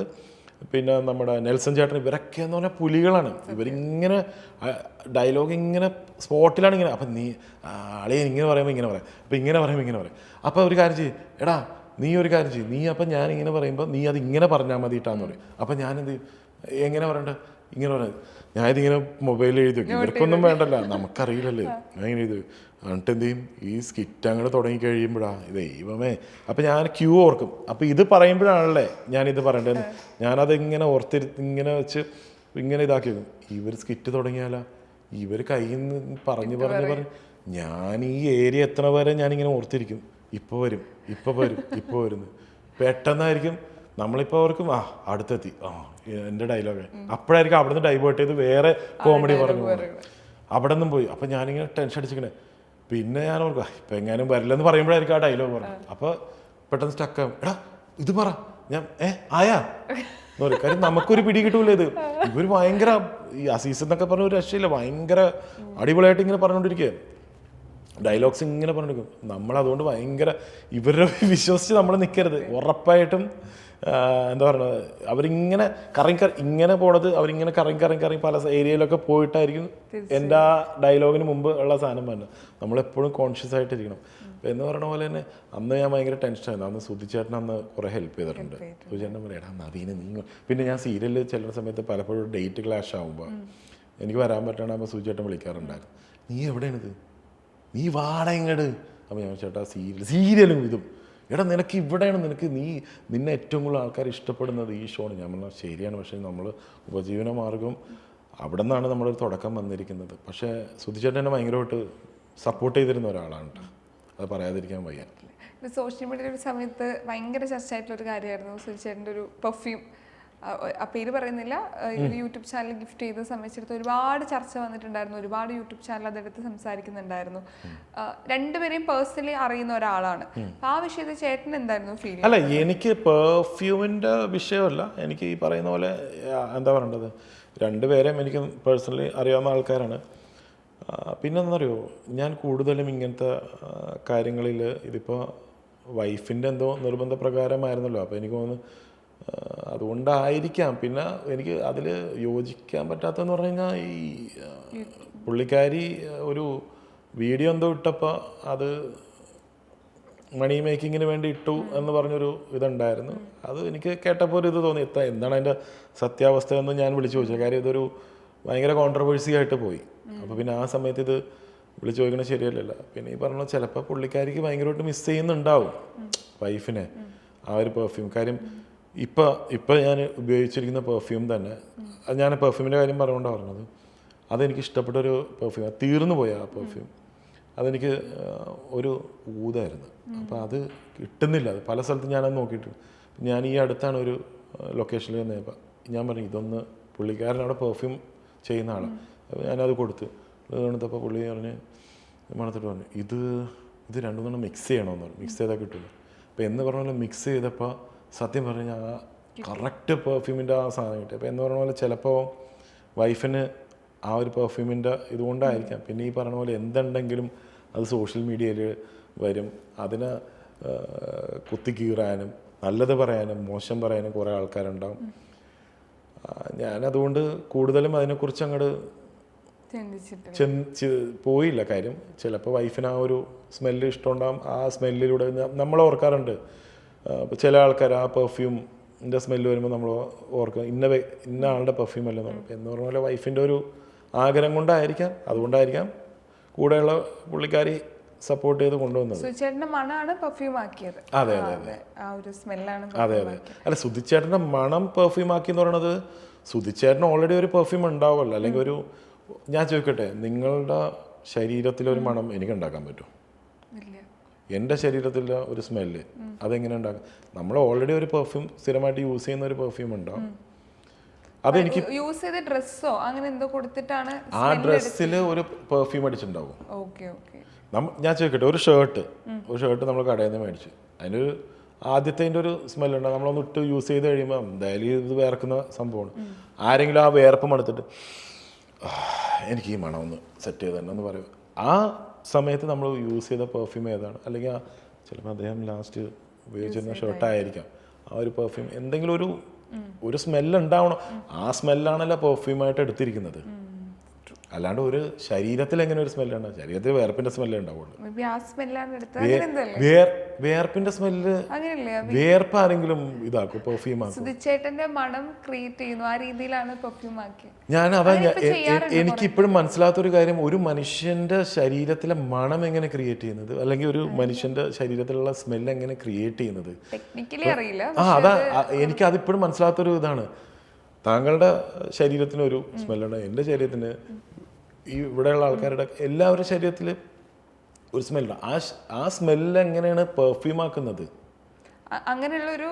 പിന്നെ നമ്മുടെ നെൽസൺ ചേട്ടൻ, ഇവരൊക്കെ എന്ന് പറഞ്ഞാൽ പുലികളാണ്. ഇവരിങ്ങനെ ഡയലോഗ് ഇങ്ങനെ സ്പോട്ടിലാണ് ഇങ്ങനെ. അപ്പം നീ ആളെ ഇങ്ങനെ പറയുമ്പോൾ ഇങ്ങനെ പറയാം, അപ്പം ഇങ്ങനെ പറയുമ്പോൾ ഇങ്ങനെ പറയാം. അപ്പോൾ ഒരു കാര്യം ചെയ്യും, എടാ നീ ഒരു കാര്യം ചെയ്യും, നീ അപ്പം ഞാൻ ഇങ്ങനെ പറയുമ്പോൾ നീ അത് ഇങ്ങനെ പറഞ്ഞാൽ മതിയിട്ടാന്ന് പറയും. അപ്പം ഞാനെന്ത് എങ്ങനെ പറയണ്ട, ഇങ്ങനെ പറയുന്നത് ഞാനിതിങ്ങനെ മൊബൈലിൽ എഴുതി വെക്കും. ഇവർക്കൊന്നും വേണ്ടല്ല, നമുക്കറിയില്ലല്ലേ. ഞാൻ ഇങ്ങനെ എഴുതി എന്നിട്ട് എന്ത് ചെയ്യും, ഈ സ്കിറ്റ് അങ്ങനെ തുടങ്ങി കഴിയുമ്പോഴാണ് ദൈവമേ. അപ്പം ഞാൻ ക്യൂ ഓർക്കും. അപ്പം ഇത് പറയുമ്പോഴാണല്ലേ ഞാനിത് പറയേണ്ടതെന്ന് ഞാനത് ഇങ്ങനെ ഇങ്ങനെ വെച്ച് ഇങ്ങനെ ഇതാക്കി വെക്കും. ഇവർ സ്കിറ്റ് തുടങ്ങിയാലോ, ഇവർ കയ്യിൽ നിന്ന് പറഞ്ഞ് ഞാൻ ഈ ഏരിയ എത്തണ വരെ ഞാനിങ്ങനെ ഓർത്തിരിക്കും. ഇപ്പോൾ വരും, ഇപ്പോൾ വരും, ഇപ്പോൾ വരുന്നു. പെട്ടെന്നായിരിക്കും നമ്മളിപ്പോൾ ഓർക്കും അടുത്തെത്തി, എൻ്റെ ഡയലോഗ്. അപ്പോഴായിരിക്കും അവിടെ നിന്ന് ഡൈവേർട്ട് ചെയ്ത് വേറെ കോമഡി പറഞ്ഞു അവിടെ നിന്നും പോയി. അപ്പം ഞാനിങ്ങനെ ടെൻഷൻ അടിച്ചിങ്ങനെ. പിന്നെ ഞാൻ ഓർക്കുക ഇപ്പം എങ്ങാനും വരില്ലെന്ന് പറയുമ്പോഴായിരിക്കും ആ ഡയലോഗ് പറഞ്ഞു. അപ്പോൾ പെട്ടെന്ന് സ്റ്റക്കാവും. എടാ ഇത് പറ, ഞാൻ ആയാ എന്ന് പറയും. കാര്യം നമുക്കൊരു പിടി കിട്ടൂല ഇത്. ഇവർ ഭയങ്കര ഈ അസീസ് എന്നൊക്കെ പറഞ്ഞ ഒരു രക്ഷയില്ല, ഭയങ്കര അടിപൊളിയായിട്ട് ഇങ്ങനെ പറഞ്ഞുകൊണ്ടിരിക്കുക, ഡയലോഗ്സ് ഇങ്ങനെ പറഞ്ഞെടുക്കും. നമ്മളതുകൊണ്ട് ഭയങ്കര ഇവരുടെ വിശ്വസിച്ച് നമ്മൾ നിൽക്കരുത്. ഉറപ്പായിട്ടും എന്താ പറയുന്നത്, അവരിങ്ങനെ ഇങ്ങനെ പോണത്, അവരിങ്ങനെ കറങ്ങി പല ഏരിയയിലൊക്കെ പോയിട്ടായിരിക്കും എൻ്റെ ആ ഡയലോഗിന് മുമ്പ് ഉള്ള സാധനം വരുന്നത്. നമ്മളെപ്പോഴും കോൺഷ്യസ് ആയിട്ടിരിക്കണം. എന്ന് പറയുന്ന പോലെ തന്നെ അന്ന് ഞാൻ ഭയങ്കര ടെൻഷനായിരുന്നു. അന്ന് സുധിച്ചേട്ടൻ അന്ന് കുറേ ഹെൽപ്പ് ചെയ്തിട്ടുണ്ട്. സുധിച്ചേട്ടൻ പറയാം, നവീന് നീ. പിന്നെ ഞാൻ സീരിയലിൽ ചെല്ലുന്ന സമയത്ത് പലപ്പോഴും ഡേറ്റ് ക്ലാഷ് ആകുമ്പോൾ എനിക്ക് വരാൻ പറ്റാണ്ടാകുമ്പോൾ സുധിച്ചേട്ടൻ വിളിക്കാറുണ്ടായിരുന്നു. നീ എവിടെയാണിത്, നീ വാട ഇങ്ങട്. അപ്പോൾ ഞാൻ ചേട്ടാ സീരിയലും ഇതും, എടാ നിനക്ക് ഇവിടെയാണ്, നിന്നെ ഏറ്റവും കൂടുതൽ ആൾക്കാർ ഇഷ്ടപ്പെടുന്നത് ഈ ഷോണ്. ഞാൻ പറഞ്ഞാൽ ശരിയാണ്, പക്ഷേ നമ്മൾ ഉപജീവന മാർഗം അവിടെ നിന്നാണ് നമ്മളൊരു തുടക്കം വന്നിരിക്കുന്നത്. പക്ഷേ സുധിച്ചേട്ടൻ എന്നെ ഭയങ്കരമായിട്ട് സപ്പോർട്ട് ചെയ്തിരുന്ന ഒരാളാണ്, അത് പറയാതിരിക്കാൻ വയ്യ. സോഷ്യൽ മീഡിയയിൽ ഒരു സമയത്ത് ഭയങ്കര ചർച്ച ആയിട്ടുള്ളൊരു കാര്യമായിരുന്നു സുധിച്ചേട്ടൻ്റെ ഒരു പെർഫ്യൂം. ആ പേര് പറയുന്നില്ല, ഒരു യൂട്യൂബ് ചാനൽ ഗിഫ്റ്റ് ചെയ്ത് സമയത്തെടുത്ത് ഒരുപാട് ചർച്ച വന്നിട്ടുണ്ടായിരുന്നു. ഒരുപാട് യൂട്യൂബ് ചാനൽ അതെടുത്ത് സംസാരിക്കുന്നുണ്ടായിരുന്നു. രണ്ടുപേരെയും പേഴ്സണലി അറിയുന്ന ഒരാളാണ്. ആ വിഷയത്തിൽ ചേട്ടൻ എന്തായിരുന്നു ഫീൽ? അല്ല, എനിക്ക് പെർഫ്യൂമിൻ്റെ വിഷയമല്ല. എനിക്ക് ഈ പറയുന്ന പോലെ എന്താ പറയേണ്ടത്, രണ്ടുപേരെയും എനിക്ക് പേഴ്സണലി അറിയാവുന്ന ആൾക്കാരാണ്. പിന്നെ എന്നറിയോ, ഞാൻ കൂടുതലും ഇങ്ങനത്തെ കാര്യങ്ങളിൽ ഇതിപ്പോൾ വൈഫിൻ്റെ എന്തോ നിർബന്ധപ്രകാരമായിരുന്നല്ലോ. അപ്പോൾ എനിക്ക് തോന്നുന്നു അതുകൊണ്ടായിരിക്കാം. പിന്നെ എനിക്ക് അതിൽ യോജിക്കാൻ പറ്റാത്തതെന്ന് പറഞ്ഞു കഴിഞ്ഞാൽ ഈ പുള്ളിക്കാരി ഒരു വീഡിയോ എന്തോ ഇട്ടപ്പോൾ അത് മണി മേക്കിങ്ങിന് വേണ്ടി ഇട്ടു എന്ന് പറഞ്ഞൊരു ഇതുണ്ടായിരുന്നു. അത് എനിക്ക് കേട്ടപ്പോൾ ഒരു ഇത് തോന്നി, എന്താണ് അതിൻ്റെ സത്യാവസ്ഥ എന്ന് ഞാൻ വിളിച്ചു ചോദിച്ചത്. കാര്യം ഇതൊരു ഭയങ്കര കോൺട്രവേഴ്സി ആയിട്ട് പോയി. അപ്പോൾ പിന്നെ ആ സമയത്ത് ഇത് വിളിച്ചു ചോദിക്കണത് ശരിയല്ലല്ലോ. പിന്നെ ഈ പറഞ്ഞ ചിലപ്പോൾ പുള്ളിക്കാരിക്ക് ഭയങ്കരമായിട്ട് മിസ് ചെയ്യുന്നുണ്ടാവും വൈഫിനെ ആ ഒരു പെർഫ്യൂം. കാര്യം ഇപ്പം ഞാൻ ഉപയോഗിച്ചിരിക്കുന്ന പെർഫ്യൂം തന്നെ, അത് ഞാൻ പെർഫ്യൂമിൻ്റെ കാര്യം പറഞ്ഞുകൊണ്ടാണ് പറഞ്ഞത്, അതെനിക്ക് ഇഷ്ടപ്പെട്ടൊരു പെർഫ്യൂം. തീർന്നു പോയ ആ പെർഫ്യൂം അതെനിക്ക് ഒരു ഊതായിരുന്നു. അപ്പോൾ അത് കിട്ടുന്നില്ല. അത് പല സ്ഥലത്തും ഞാനത് നോക്കിയിട്ടുണ്ട്. ഞാൻ ഈ അടുത്താണ് ഒരു ലൊക്കേഷനിൽ വന്നപ്പോൾ ഞാൻ പറഞ്ഞു, ഇതൊന്ന് പുള്ളിക്കാരൻ അവിടെ പെർഫ്യൂം ചെയ്യുന്ന ആളാണ്. അപ്പോൾ ഞാനത് കൊടുത്തു. അത് കൊടുത്തപ്പോൾ പുള്ളി പറഞ്ഞ് മണത്തിട്ട് പറഞ്ഞു, ഇത് രണ്ടു മൂന്നെണ്ണം മിക്സ് ചെയ്യണമെന്ന് പറഞ്ഞു. മിക്സ് ചെയ്താൽ കിട്ടില്ല. അപ്പോൾ എന്ന് പറഞ്ഞ പോലെ മിക്സ് ചെയ്തപ്പോൾ സത്യം പറഞ്ഞാൽ ആ കറക്റ്റ് പെർഫ്യൂമിൻ്റെ ആ സാധനം കിട്ടി. അപ്പോൾ എന്ന് പറഞ്ഞ പോലെ ചിലപ്പോൾ വൈഫിന് ആ ഒരു പെർഫ്യൂമിൻ്റെ ഇതുകൊണ്ടായിരിക്കാം. പിന്നെ ഈ പറഞ്ഞ പോലെ എന്തുണ്ടെങ്കിലും അത് സോഷ്യൽ മീഡിയയിൽ വരും. അതിനെ കുത്തിക്കീറാനും നല്ലത് പറയാനും മോശം പറയാനും കുറേ ആൾക്കാരുണ്ടാവും. ഞാനതുകൊണ്ട് കൂടുതലും അതിനെക്കുറിച്ച് അങ്ങോട്ട് പോയില്ല. കാര്യം ചിലപ്പോൾ വൈഫിന് ആ ഒരു സ്മെല്ല് ഇഷ്ടമുണ്ടാകും. ആ സ്മെല്ലിലൂടെ നമ്മൾ ഓർക്കാറുണ്ട്. ഇപ്പോൾ ചില ആൾക്കാർ ആ പെർഫ്യൂമിൻ്റെ സ്മെല്ല് വരുമ്പോൾ നമ്മൾ ഓർക്കും ഇന്ന ആളുടെ പെർഫ്യൂം അല്ലെന്ന് പറയും. എന്ന് പറഞ്ഞ പോലെ വൈഫിൻ്റെ ഒരു ആഗ്രഹം കൊണ്ടായിരിക്കാം, അതുകൊണ്ടായിരിക്കാം കൂടെയുള്ള പുള്ളിക്കാരി സപ്പോർട്ട് ചെയ്ത് കൊണ്ടുവന്നത്. സുധിച്ചേട്ടൻ്റെ മണമാണ് പെർഫ്യൂം ആക്കിയത്. അതെ അതെ അതെ, ആ ഒരു സ്മെല്ലാണ്. അതെ അതെ. അല്ല, സുധിച്ചേട്ടൻ്റെ മണം പെർഫ്യൂം ആക്കി എന്ന് പറയുന്നത്, സുധിച്ചേട്ടന് ഓൾറെഡി ഒരു പെർഫ്യൂം ഉണ്ടാവുമല്ലോ. അല്ലെങ്കിൽ ഒരു, ഞാൻ ചോദിക്കട്ടെ, നിങ്ങളുടെ ശരീരത്തിലൊരു മണം എനിക്ക് ഉണ്ടാക്കാൻ പറ്റും? എൻ്റെ ശരീരത്തിലെ ഒരു സ്മെല്ല് അതെങ്ങനെ ഉണ്ടാക്കും? നമ്മൾ ഓൾറെഡി ഒരു പെർഫ്യൂം സ്ഥിരമായിട്ട് യൂസ് ചെയ്യുന്ന ഒരു പെർഫ്യൂം ഉണ്ടാവും. അതെനിക്ക് യൂസ് ചെയ്ത ഡ്രസ്സോ അങ്ങനെ എന്തോ കൊടുത്തിട്ടാണ് ആ ഡ്രസ്സിൽ ഒരു പെർഫ്യൂം അടിച്ചിട്ടുണ്ടാവും. Okay okay. ഞാൻ ചോദിക്കട്ടെ, ഒരു ഷർട്ട് നമ്മൾ കടയിൽ നിന്ന് മേടിച്ചു, അതിനൊരു ആദ്യത്തെ ഒരു സ്മെല്ലുണ്ടാവും. നമ്മളൊന്ന് ഇട്ട് യൂസ് ചെയ്ത് കഴിയുമ്പോൾ എന്തായാലും ഇത് വേർക്കുന്ന സംഭവമാണ്. ആരെങ്കിലും ആ വേർപ്പം എടുത്തിട്ട് എനിക്ക് ഈ മണം ഒന്ന് സെറ്റ് ചെയ്ത് തന്നെ എന്ന് പറയും. ആ സമയത്ത് നമ്മൾ യൂസ് ചെയ്ത പെർഫ്യൂം ഏതാണ്, അല്ലെങ്കിൽ ചിലപ്പോൾ അദ്ദേഹം ലാസ്റ്റ് ഉപയോഗിച്ചിരുന്ന ഷർട്ടായിരിക്കാം. ആ ഒരു പെർഫ്യൂം എന്തെങ്കിലും ഒരു സ്മെല്ല് ഉണ്ടാവണം. ആ സ്മെല്ലാണല്ലോ പെർഫ്യൂമായിട്ട് എടുത്തിരിക്കുന്നത്. അല്ലാണ്ട് ഒരു ശരീരത്തിൽ എങ്ങനെ ഒരു സ്മെല്ലുണ്ടാവും? ശരീരത്തിൽ വേർപ്പിന്റെ സ്മെല്ല് ഉണ്ടാവുള്ളൂ. വേർപ്പിന്റെ സ്മെല്ല് വേർപ്പ് ആരെങ്കിലും ഇതാക്കും പെർഫ്യൂം ആക്കും? സുധിച്ചേട്ടന്റെ മണം ക്രിയേറ്റ് ചെയ്യുന്നു, ആ രീതിയിലാണ് പെർഫ്യൂം ആക്കി. എനിക്കിപ്പോഴും മനസ്സിലാത്തൊരു കാര്യം, ഒരു മനുഷ്യന്റെ ശരീരത്തിലെ മണം എങ്ങനെ ക്രിയേറ്റ് ചെയ്യുന്നത്, അല്ലെങ്കിൽ ഒരു മനുഷ്യന്റെ ശരീരത്തിലുള്ള സ്മെല്ല് എങ്ങനെ ക്രിയേറ്റ് ചെയ്യുന്നത് ടെക്നിക്കലി അറിയില്ല. അതാ എനിക്ക് അതിപ്പോഴും മനസ്സിലാത്തൊരു ഇതാണ്. താങ്കളുടെ ശരീരത്തിനൊരു സ്മെല്ലുണ്ട്, എൻ്റെ ശരീരത്തിന്, ഈ ഇവിടെയുള്ള ആൾക്കാരുടെ എല്ലാവരുടെ ശരീരത്തിൽ ഒരു സ്മെല്ലുണ്ട്. ആ സ്മെല്ല് എങ്ങനെയാണ് പെർഫ്യൂം ആക്കുന്നത്? അങ്ങനെയുള്ള ഒരു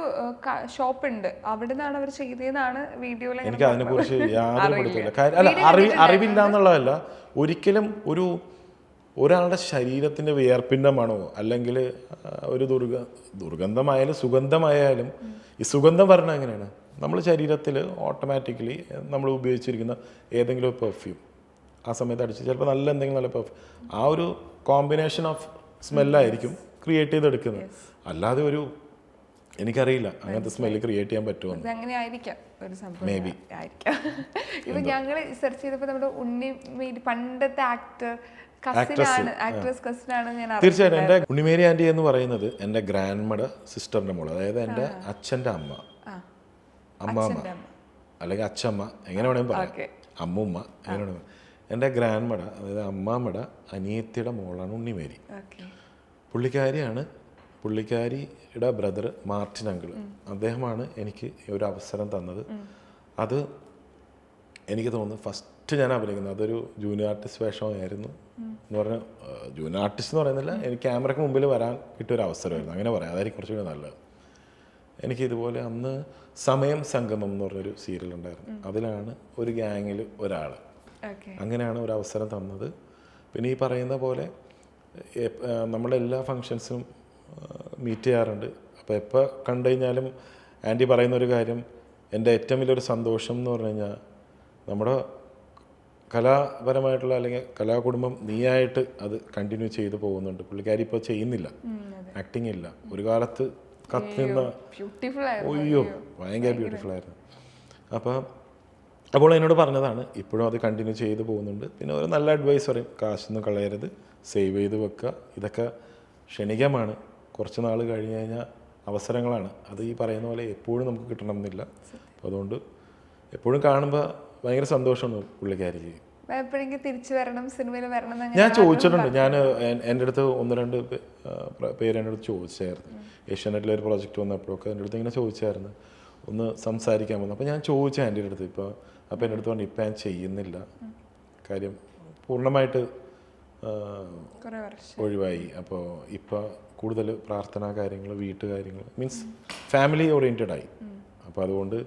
ഷോപ്പ് ഉണ്ട്, അവിടെ നിന്നാണ് അവർ ചെയ്തതെന്നാണ് വീഡിയോയിൽ. എനിക്ക് അതിനെക്കുറിച്ച് യാതൊരു പിടുത്തമില്ല. അല്ല, അറിവില്ല എന്നുള്ളതല്ല, ഒരിക്കലും ഒരാളുടെ ശരീരത്തിൻ്റെ വിയർപ്പിൻ്റെ മണമോ അല്ലെങ്കിൽ ഒരു ദുർഗന്ധമായാലും സുഗന്ധമായാലും, ഈ സുഗന്ധം പറഞ്ഞാൽ എങ്ങനെയാണ്, നമ്മൾ ശരീരത്തിൽ ഓട്ടോമാറ്റിക്കലി നമ്മൾ ഉപയോഗിച്ചിരിക്കുന്ന ഏതെങ്കിലും ഒരു പെർഫ്യൂം ആ സമയത്ത് അടിച്ച് ചിലപ്പോൾ നല്ല എന്തെങ്കിലും നല്ല പെർഫ്യൂം, ആ ഒരു കോമ്പിനേഷൻ ഓഫ് സ്മെല്ലായിരിക്കും ക്രിയേറ്റ് ചെയ്തെടുക്കുന്നത്. അല്ലാതെ എനിക്കറിയില്ല അങ്ങനത്തെ സ്മെല്ല് ക്രിയേറ്റ് ചെയ്യാൻ പറ്റുമോ. അങ്ങനെ ആയിരിക്കാം ഒരു സംഭവം, മേ ബി ആയിരിക്കാം. ഇപ്പൊ ഞങ്ങൾ സെർച്ച് ചെയ്തപ്പോൾ നമ്മുടെ ഉണ്ണിമേരി പണ്ടത്തെ തീർച്ചയായിട്ടും എൻ്റെ ഉണ്ണിമേരി ആൻറ്റി എന്ന് പറയുന്നത് എൻ്റെ ഗ്രാൻഡ്മയുടെ സിസ്റ്ററിൻ്റെ മോള്, അതായത് എൻ്റെ അച്ഛൻ്റെ അമ്മാമ്മ അല്ലെങ്കിൽ അച്ഛമ്മ, എങ്ങനെ വേണമെങ്കിൽ പറയാം, അമ്മുമ്മ എങ്ങനെ വേണമെങ്കിൽ. എൻ്റെ ഗ്രാൻഡ്മയുടെ, അതായത് അമ്മാമ്മയുടെ അനിയത്തിയുടെ മോളാണ് ഉണ്ണിമേരി. പുള്ളിക്കാരിയുടെ ബ്രദർ മാർട്ടിൻ അങ്കിൾ, അദ്ദേഹമാണ് എനിക്ക് ഒരു അവസരം തന്നത്. അത് എനിക്ക് തോന്നുന്നു ഫസ്റ്റ് ഞാൻ അഭിനയിക്കുന്നത് അതൊരു ജൂനിയർ ആർട്ടിസ്റ്റ് വേഷമായിരുന്നു എന്ന് പറഞ്ഞാൽ, ജൂനിയർ ആർട്ടിസ്റ്റ് എന്ന് പറയുന്നില്ല, എനിക്ക് ക്യാമറയ്ക്ക് മുമ്പിൽ വരാൻ കിട്ടിയൊരു അവസരമായിരുന്നു, അങ്ങനെ പറയാം, അതായിരിക്കും കുറച്ചുകൂടി നല്ലത്. എനിക്ക് ഇതുപോലെ അന്ന് സമയം സംഗമം എന്ന് പറഞ്ഞൊരു സീരിയൽ ഉണ്ടായിരുന്നു, അതിലാണ് ഒരു ഗ്യാങ്ങിൽ ഒരാൾ, അങ്ങനെയാണ് ഒരു അവസരം തന്നത്. പിന്നെ ഈ പറയുന്ന പോലെ നമ്മളെല്ലാ ഫങ്ഷൻസും മീറ്റ് ചെയ്യാറുണ്ട്. അപ്പോൾ എപ്പോൾ കണ്ടു കഴിഞ്ഞാലും ആൻറ്റി പറയുന്നൊരു കാര്യം, എൻ്റെ ഏറ്റവും വലിയൊരു സന്തോഷം എന്ന് പറഞ്ഞു കഴിഞ്ഞാൽ നമ്മുടെ കലാപരമായിട്ടുള്ള അല്ലെങ്കിൽ കലാകുടുംബം നീയായിട്ട് അത് കണ്ടിന്യൂ ചെയ്ത് പോകുന്നുണ്ട്. പുള്ളിക്കാരി ഇപ്പോൾ ചെയ്യുന്നില്ല, ആക്ടിങ് ഇല്ല. ഒരു കാലത്ത് കത്തുന്ന, അയ്യോ ഭയങ്കര ബ്യൂട്ടിഫുൾ ആയിരുന്നു. അപ്പോൾ എന്നോട് പറഞ്ഞതാണ്, ഇപ്പോഴും അത് കണ്ടിന്യൂ ചെയ്ത് പോകുന്നുണ്ട്. പിന്നെ ഒരു നല്ല അഡ്വൈസ് പറയും, കാശൊന്നും കളയരുത്, സേവ് ചെയ്ത് വെക്കുക, ഇതൊക്കെ ക്ഷണികമാണ്, കുറച്ച് നാൾ കഴിഞ്ഞ് കഴിഞ്ഞാൽ അവസരങ്ങളാണ്. അത് ഈ പറയുന്ന പോലെ എപ്പോഴും നമുക്ക് കിട്ടണം എന്നില്ല. അപ്പോൾ അതുകൊണ്ട് എപ്പോഴും കാണുമ്പോൾ ഭയങ്കര സന്തോഷമാണ് പുള്ളിക്കാരിക്ക്. എപ്പോഴെങ്കിലും തിരിച്ചു വരണം, സിനിമയിൽ വരണം എന്ന് ഞാൻ ചോദിച്ചിട്ടുണ്ട്. ഞാൻ എൻ്റെ അടുത്ത് 1-2 പേര് എൻ്റെ അടുത്ത് ചോദിച്ചായിരുന്നു. ഏഷ്യാനെറ്റിലെ ഒരു പ്രോജക്റ്റ് വന്നപ്പോഴൊക്കെ എൻ്റെ അടുത്ത് ഇങ്ങനെ ചോദിച്ചായിരുന്നു, ഒന്ന് സംസാരിക്കാൻ വന്നു. അപ്പോൾ ഞാൻ ചോദിച്ചു ആൻറ്റിയുടെ അടുത്ത്. അപ്പോൾ എൻ്റെ അടുത്ത് പറഞ്ഞു, ഇപ്പം ഞാൻ ചെയ്യുന്നില്ല, കാര്യം പൂർണ്ണമായിട്ട് ഒഴിവായി. അപ്പോൾ ഇപ്പോൾ കൂടുതൽ പ്രാർത്ഥനാ കാര്യങ്ങൾ, വീട്ടുകാര്യങ്ങൾ, മീൻസ് ഫാമിലി ഓറിയൻറ്റഡ് ആയി. അപ്പോൾ അതുകൊണ്ട്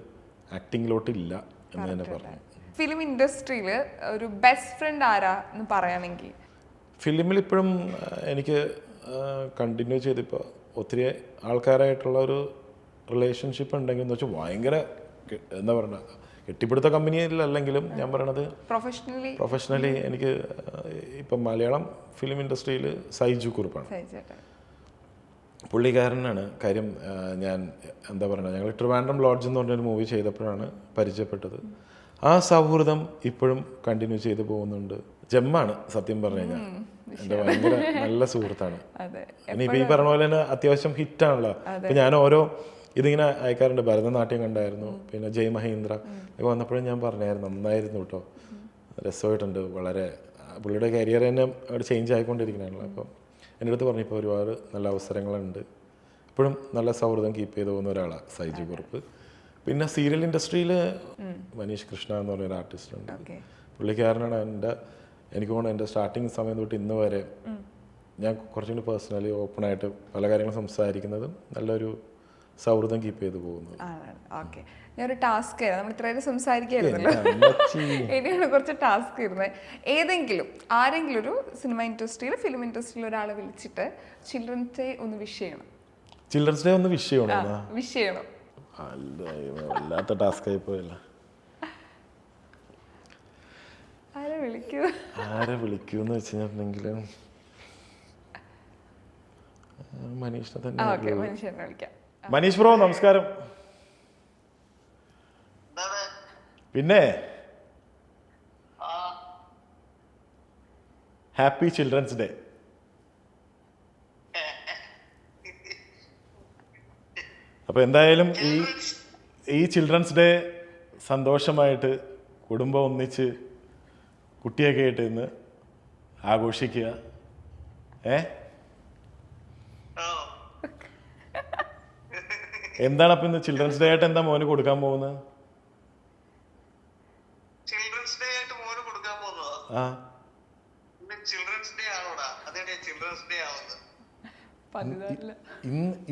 ആക്ടിങ്ങിലോട്ടില്ല എന്ന് തന്നെ പറഞ്ഞു. ഫിലിം ഇൻഡസ്ട്രിയിൽ ഒരു ബെസ്റ്റ് ഫ്രണ്ട് ആരാ എന്ന് പറയുകയാണെങ്കിൽ? ഫിലിമിൽ ഇപ്പോഴും എനിക്ക് കണ്ടിന്യൂ ചെയ്തിപ്പോൾ ഒത്തിരി ആൾക്കാരായിട്ടുള്ള ഒരു റിലേഷൻഷിപ്പ് ഉണ്ടെങ്കിൽ എന്ന് വെച്ചാൽ ഭയങ്കര എന്താ പറയുക, കെട്ടിപ്പിടുത്ത കമ്പനിയിലല്ലെങ്കിലും ഞാൻ പറയണത് പ്രൊഫഷണലി എനിക്ക് ഇപ്പം മലയാളം ഫിലിം ഇൻഡസ്ട്രിയിൽ സൈജു കുറുപ്പാണ്. പുള്ളിക്കാരനാണ് കാര്യം. ഞാൻ എന്താ പറയുക, ഞങ്ങൾ ട്രിവാൻഡ്രം ലോഡ്ജ് എന്ന് പറഞ്ഞൊരു മൂവി ചെയ്തപ്പോഴാണ് പരിചയപ്പെട്ടത്. ആ സൗഹൃദം ഇപ്പോഴും കണ്ടിന്യൂ ചെയ്ത് പോകുന്നുണ്ട്. ജമ്മാണ് സത്യം പറഞ്ഞു കഴിഞ്ഞാൽ എൻ്റെ ഭയങ്കര നല്ല സുഹൃത്താണ്. ഇനിയിപ്പോൾ ഈ പറഞ്ഞ പോലെ തന്നെ അത്യാവശ്യം ഹിറ്റാണല്ലോ. ഇപ്പം ഞാൻ ഓരോ ഇതിങ്ങനെ അയക്കാറുണ്ട്. ഭരതനാട്യം കണ്ടായിരുന്നു, പിന്നെ ജയ് മഹേന്ദ്ര ഒക്കെ വന്നപ്പോഴും ഞാൻ പറഞ്ഞായിരുന്നു, നന്നായിരുന്നു കേട്ടോ, രസമായിട്ടുണ്ട്, വളരെ പുള്ളിയുടെ കരിയർ തന്നെ അവിടെ ചേഞ്ച് ആയിക്കൊണ്ടിരിക്കണല്ലോ. അപ്പം എൻ്റെ അടുത്ത് പറഞ്ഞു, ഇപ്പോൾ ഒരുപാട് നല്ല അവസരങ്ങളുണ്ട്. ഇപ്പോഴും നല്ല സൗഹൃദം കീപ്പ് ചെയ്ത് പോകുന്ന ഒരാളാണ് സൈജു കുറുപ്പ്. പിന്നെ സീരിയൽ ഇൻഡസ്ട്രിയിൽ മനീഷ് കൃഷ്ണ എന്ന് പറഞ്ഞൊരു ആർട്ടിസ്റ്റ് ഉണ്ട്. പുള്ളിക്കാരനാണ് എനിക്ക് തോന്നുന്നു എൻ്റെ സ്റ്റാർട്ടിങ് സമയം തൊട്ട് ഇന്ന് വരെ ഞാൻ കുറച്ചുകൂടി പേഴ്സണലി ഓപ്പണായിട്ട് പല കാര്യങ്ങളും സംസാരിക്കുന്നതും നല്ലൊരു സൗഹൃദം കീപ്പ് ചെയ്ത് പോകുന്നത്. ഞാനൊരു ടാസ്ക് ആയിരുന്നു, നമ്മൾ ഇത്രയും സംസാരിക്കായിരുന്നല്ലോ, ഇനിയാണ് കുറച്ച് ടാസ്ക് ഇരുന്നത്. ആരെങ്കിലും ഒരു സിനിമ ഇൻഡസ്ട്രിയിൽ, ഫിലിം ഇൻഡസ്ട്രിയിൽ ഒരാളെ വിളിച്ചിട്ട് ചിൽഡ്രൻസ് ഡേ ഒന്ന് വിഷ് ചെയ്യണം. ചിൽഡ്രൻസ് ഡേ ഒന്ന് വിഷ് ചെയ്യണം? വിഷ് ചെയ്യണം. വല്ലാത്ത ടാസ്ക് ആയി പോയല്ല. ആരെ വിളിക്കൂന്ന് വെച്ച് കഴിഞ്ഞിട്ടുണ്ടെങ്കിൽ മനീഷിനെ തന്നെ. മനീഷ് ബ്രോ നമസ്കാരം. പിന്നെ ഹാപ്പി ചിൽഡ്രൻസ് ഡേ. അപ്പോൾ എന്തായാലും ഈ ചിൽഡ്രൻസ് ഡേ സന്തോഷമായിട്ട് കുടുംബം ഒന്നിച്ച് കുട്ടിയൊക്കെ ആയിട്ട് ഇന്ന് ആഘോഷിക്കുക. എന്താണ് അപ്പം ഇന്ന് ചിൽഡ്രൻസ് ഡേ ആയിട്ട് എന്താ മോന് കൊടുക്കാൻ പോകുന്നത്?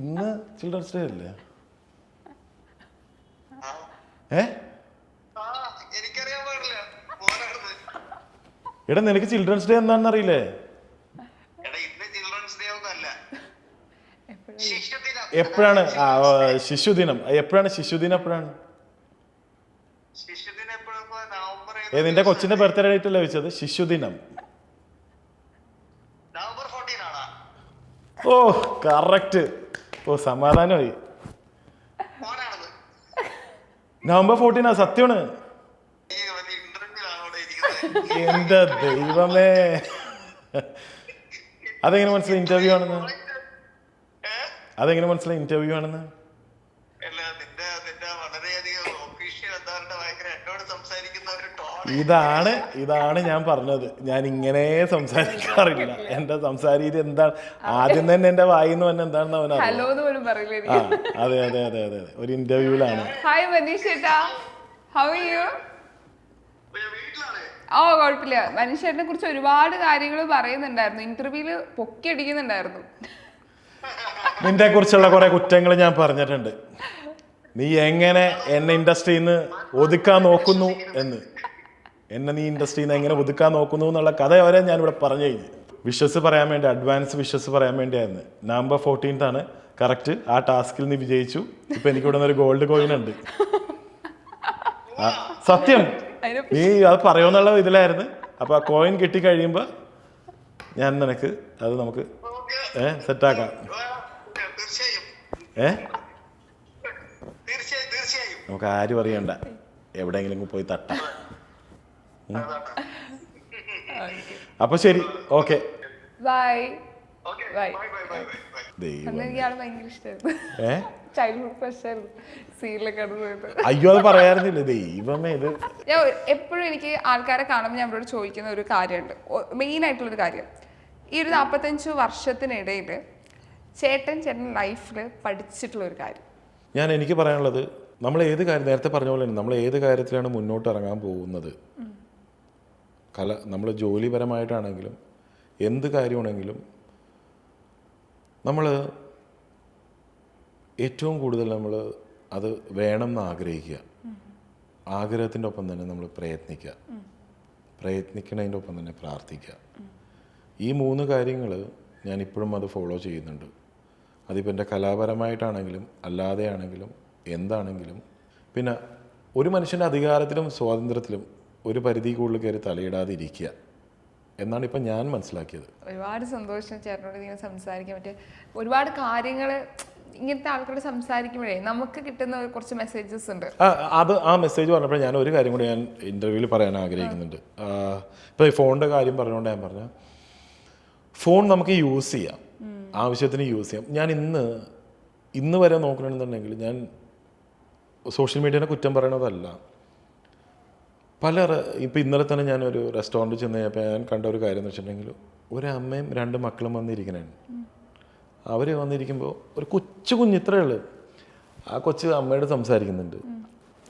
ഇന്ന് ചിൽഡ്രൻസ് ഡേ അല്ലേ? എടാ നിനക്ക് ചിൽഡ്രൻസ് ഡേ എന്താണെന്ന് അറിയില്ലേ? എപ്പോഴാണ് ശിശുദിനം? എപ്പോഴാണ് ശിശുദിനം? എപ്പോഴാണ്? നിന്റെ കൊച്ചിന്റെ ബർത്ത്ഡേ ഡേറ്റ് അല്ലേ വെച്ചത്? ശിശുദിനം. ഓ കറക്റ്റ്. ഓ സമാധാനമായി. നവംബർ 14 സത്യമാണ്. എന്റെ ദൈവമേ, അതെങ്ങനെ മനസ്സിലായി ഇന്റർവ്യൂ ആണെന്ന്? അതെങ്ങനെ മനസ്സിലായി ഇന്റർവ്യൂ ആണെന്ന്? ഇതാണ് ഞാൻ പറഞ്ഞത്. ഞാൻ ഇങ്ങനെ സംസാരിക്കാറില്ല. എന്റെ സംസാര രീതി എന്താണ്? ആദ്യം തന്നെ എന്റെ വായിന്ന് തന്നെ എന്താണെന്ന് അവനാ. അതെ അതെ അതെ അതെ ഒരു ഇന്റർവ്യൂലാണ്. കുഴപ്പമില്ല. മനുഷ്യനെ കുറിച്ച് ഒരുപാട് കാര്യങ്ങൾ പറയുന്നുണ്ടായിരുന്നു, ഇന്റർവ്യൂല് പൊക്കി അടിക്കുന്നുണ്ടായിരുന്നു. നിന്റെ കുറിച്ചുള്ള കുറെ കുറ്റങ്ങൾ ഞാൻ പറഞ്ഞിട്ടുണ്ട്. നീ എങ്ങനെ എന്നെ ഇൻഡസ്ട്രിയിൽ നിന്ന് ഒതുക്കാൻ നോക്കുന്നു എന്ന്, നീ ഇൻഡസ്ട്രിയിൽ നിന്ന് എങ്ങനെ ഒതുക്കാൻ നോക്കുന്നു എന്നുള്ള കഥ വരെ ഞാനിവിടെ പറഞ്ഞു കഴിഞ്ഞു. വിഷസ് പറയാൻ വേണ്ടി, അഡ്വാൻസ് വിഷസ് പറയാൻ വേണ്ടിയായിരുന്നു. November 14 correct. ആ ടാസ്കിൽ നീ വിജയിച്ചു. ഇപ്പൊ എനിക്കിവിടെ നിന്ന് ഒരു ഗോൾഡ് കോയിൻ ഉണ്ട്. സത്യം, നീ അത് പറയുമെന്നുള്ള ഇതിലായിരുന്നു. അപ്പൊ ആ കോയിൻ കിട്ടി കഴിയുമ്പോ ഞാൻ നിനക്ക് അത് നമുക്ക് സെറ്റാക്കാം. നമുക്ക് ആരും അറിയണ്ട, എവിടെയെങ്കിലും പോയി തട്ടാം. അപ്പൊ ശരി, ഓക്കെ, ബൈ. ബൈ. ദൈവം അന്ന് എനിക്ക് ആള് ഭയങ്കര ഇഷ്ടമായിരുന്നു. ഏ ചൈൽഡ്ഹുഡ് ഫ്രഷായിരുന്നു സീരിയലൊക്കെ പോയത്. അയ്യോ അത് പറയാറുന്നില്ല ദൈവമേ ഇത്. ഞാൻ എപ്പോഴും എനിക്ക് ആൾക്കാരെ കാണുമ്പോൾ ഞാൻ അവരോട് ചോദിക്കുന്ന ഒരു കാര്യമുണ്ട്, മെയിൻ ആയിട്ടുള്ളൊരു കാര്യം. ഈ ഒരു 45 വർഷത്തിനിടയിൽ ചേട്ടൻ ലൈഫിൽ പഠിച്ചിട്ടുള്ള ഒരു കാര്യം. എനിക്ക് പറയാനുള്ളത്, നമ്മൾ ഏത് കാര്യം നേരത്തെ പറഞ്ഞ പോലെ തന്നെ നമ്മൾ ഏത് കാര്യത്തിലാണ് മുന്നോട്ട് ഇറങ്ങാൻ പോകുന്നത്, നമ്മൾ ജോലിപരമായിട്ടാണെങ്കിലും എന്ത് കാര്യമാണെങ്കിലും നമ്മൾ ഏറ്റവും കൂടുതൽ നമ്മൾ അത് വേണമെന്ന് ആഗ്രഹിക്കുക. ആഗ്രഹത്തിൻ്റെ ഒപ്പം തന്നെ നമ്മൾ പ്രയത്നിക്കുന്നതിൻ്റെ ഒപ്പം തന്നെ പ്രാർത്ഥിക്കുക. ഈ 3 കാര്യങ്ങൾ ഞാനിപ്പോഴും അത് ഫോളോ ചെയ്യുന്നുണ്ട്. അതിപ്പോൾ എൻ്റെ കലാപരമായിട്ടാണെങ്കിലും അല്ലാതെയാണെങ്കിലും എന്താണെങ്കിലും. പിന്നെ ഒരു മനുഷ്യൻ്റെ അധികാരത്തിലും സ്വാതന്ത്ര്യത്തിലും ഒരു പരിധി കൂടുതൽ കയറി തലയിടാതിരിക്കുക എന്നാണ് ഇപ്പം ഞാൻ മനസ്സിലാക്കിയത്. ഒരുപാട് സന്തോഷം ചേട്ടനോട് ഇങ്ങനെ സംസാരിക്കാൻ പറ്റിയ. ഒരുപാട് കാര്യങ്ങൾ ഇങ്ങനത്തെ ആൾക്കാരോട് സംസാരിക്കുമ്പോഴേ നമുക്ക് കിട്ടുന്ന കുറച്ച് മെസ്സേജസ് ഉണ്ട്. ആ മെസ്സേജ് പറഞ്ഞപ്പോൾ ഞാൻ ഒരു കാര്യം കൂടി ഞാൻ ഇൻ്റർവ്യൂവിൽ പറയാൻ ആഗ്രഹിക്കുന്നുണ്ട്. ഇപ്പോൾ ഈ ഫോണിൻ്റെ കാര്യം പറഞ്ഞുകൊണ്ട് ഞാൻ പറഞ്ഞ ഫോൺ നമുക്ക് യൂസ് ചെയ്യാം, ആവശ്യത്തിന് യൂസ് ചെയ്യാം. ഞാൻ ഇന്ന് വരെ നോക്കണമെന്നുണ്ടെങ്കിൽ ഞാൻ സോഷ്യൽ മീഡിയനെ കുറ്റം പറയണതല്ല. ഇപ്പം ഇന്നലെ തന്നെ ഞാനൊരു റെസ്റ്റോറൻറ്റിൽ ചെന്ന് കഴിഞ്ഞപ്പോൾ ഞാൻ കണ്ട ഒരു കാര്യം എന്ന് വെച്ചിട്ടുണ്ടെങ്കിൽ ഒരു അമ്മയും 2 മക്കളും വന്നിരിക്കണേണ്. അവർ വന്നിരിക്കുമ്പോൾ ഒരു കുഞ്ഞ് ഇത്രയേ ഉള്ളൂ. ആ കൊച്ച് അമ്മയോട് സംസാരിക്കുന്നുണ്ട്,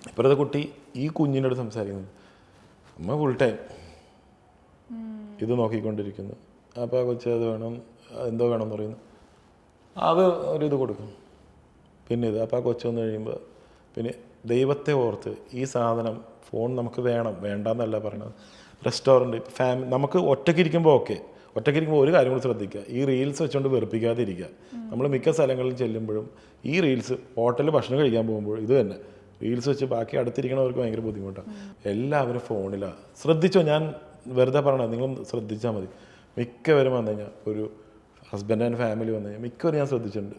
ഇപ്പോഴത്തെ കുട്ടി ഈ കുഞ്ഞിനോട് സംസാരിക്കുന്നുണ്ട്. അമ്മ ഫുൾ ടൈം ഇത് നോക്കിക്കൊണ്ടിരിക്കുന്നു. അപ്പോൾ ആ കൊച്ച് അത് വേണം, എന്തോ വേണമെന്ന് പറയുന്നു, അത് ഒരിത് കൊടുക്കും. പിന്നെ ഇത് അപ്പോൾ ആ കൊച്ചു വന്നു കഴിയുമ്പോൾ പിന്നെ ദൈവത്തെ ഓർത്ത് ഈ സാധനം ഫോൺ നമുക്ക് വേണ്ടെന്നല്ല പറയണത്. റെസ്റ്റോറൻറ്റ് നമുക്ക് ഒറ്റയ്ക്കിരിക്കുമ്പോൾ ഒറ്റയ്ക്കിരിക്കുമ്പോൾ ഒരു കാര്യം കൂടി ശ്രദ്ധിക്കുക, ഈ റീൽസ് വെച്ചുകൊണ്ട് വെറുപ്പിക്കാതിരിക്കുക. നമ്മൾ മിക്ക സ്ഥലങ്ങളിൽ ചെല്ലുമ്പോഴും ഈ റീൽസ്, ഹോട്ടലിൽ ഭക്ഷണം കഴിക്കാൻ പോകുമ്പോഴും ഇത് തന്നെ റീൽസ് വെച്ച് ബാക്കി അടുത്തിരിക്കണവർക്ക് ഭയങ്കര ബുദ്ധിമുട്ടാണ്. എല്ലാവരും ഫോണിലാണ്. ശ്രദ്ധിച്ചോ, ഞാൻ വെറുതെ പറയണത്, നിങ്ങൾ ശ്രദ്ധിച്ചാൽ മതി. മിക്കവരും വന്നു കഴിഞ്ഞാൽ ഒരു ഹസ്ബൻഡ് ആൻഡ് ഫാമിലി വന്നു കഴിഞ്ഞാൽ മിക്കവരും ഞാൻ ശ്രദ്ധിച്ചിട്ടുണ്ട്,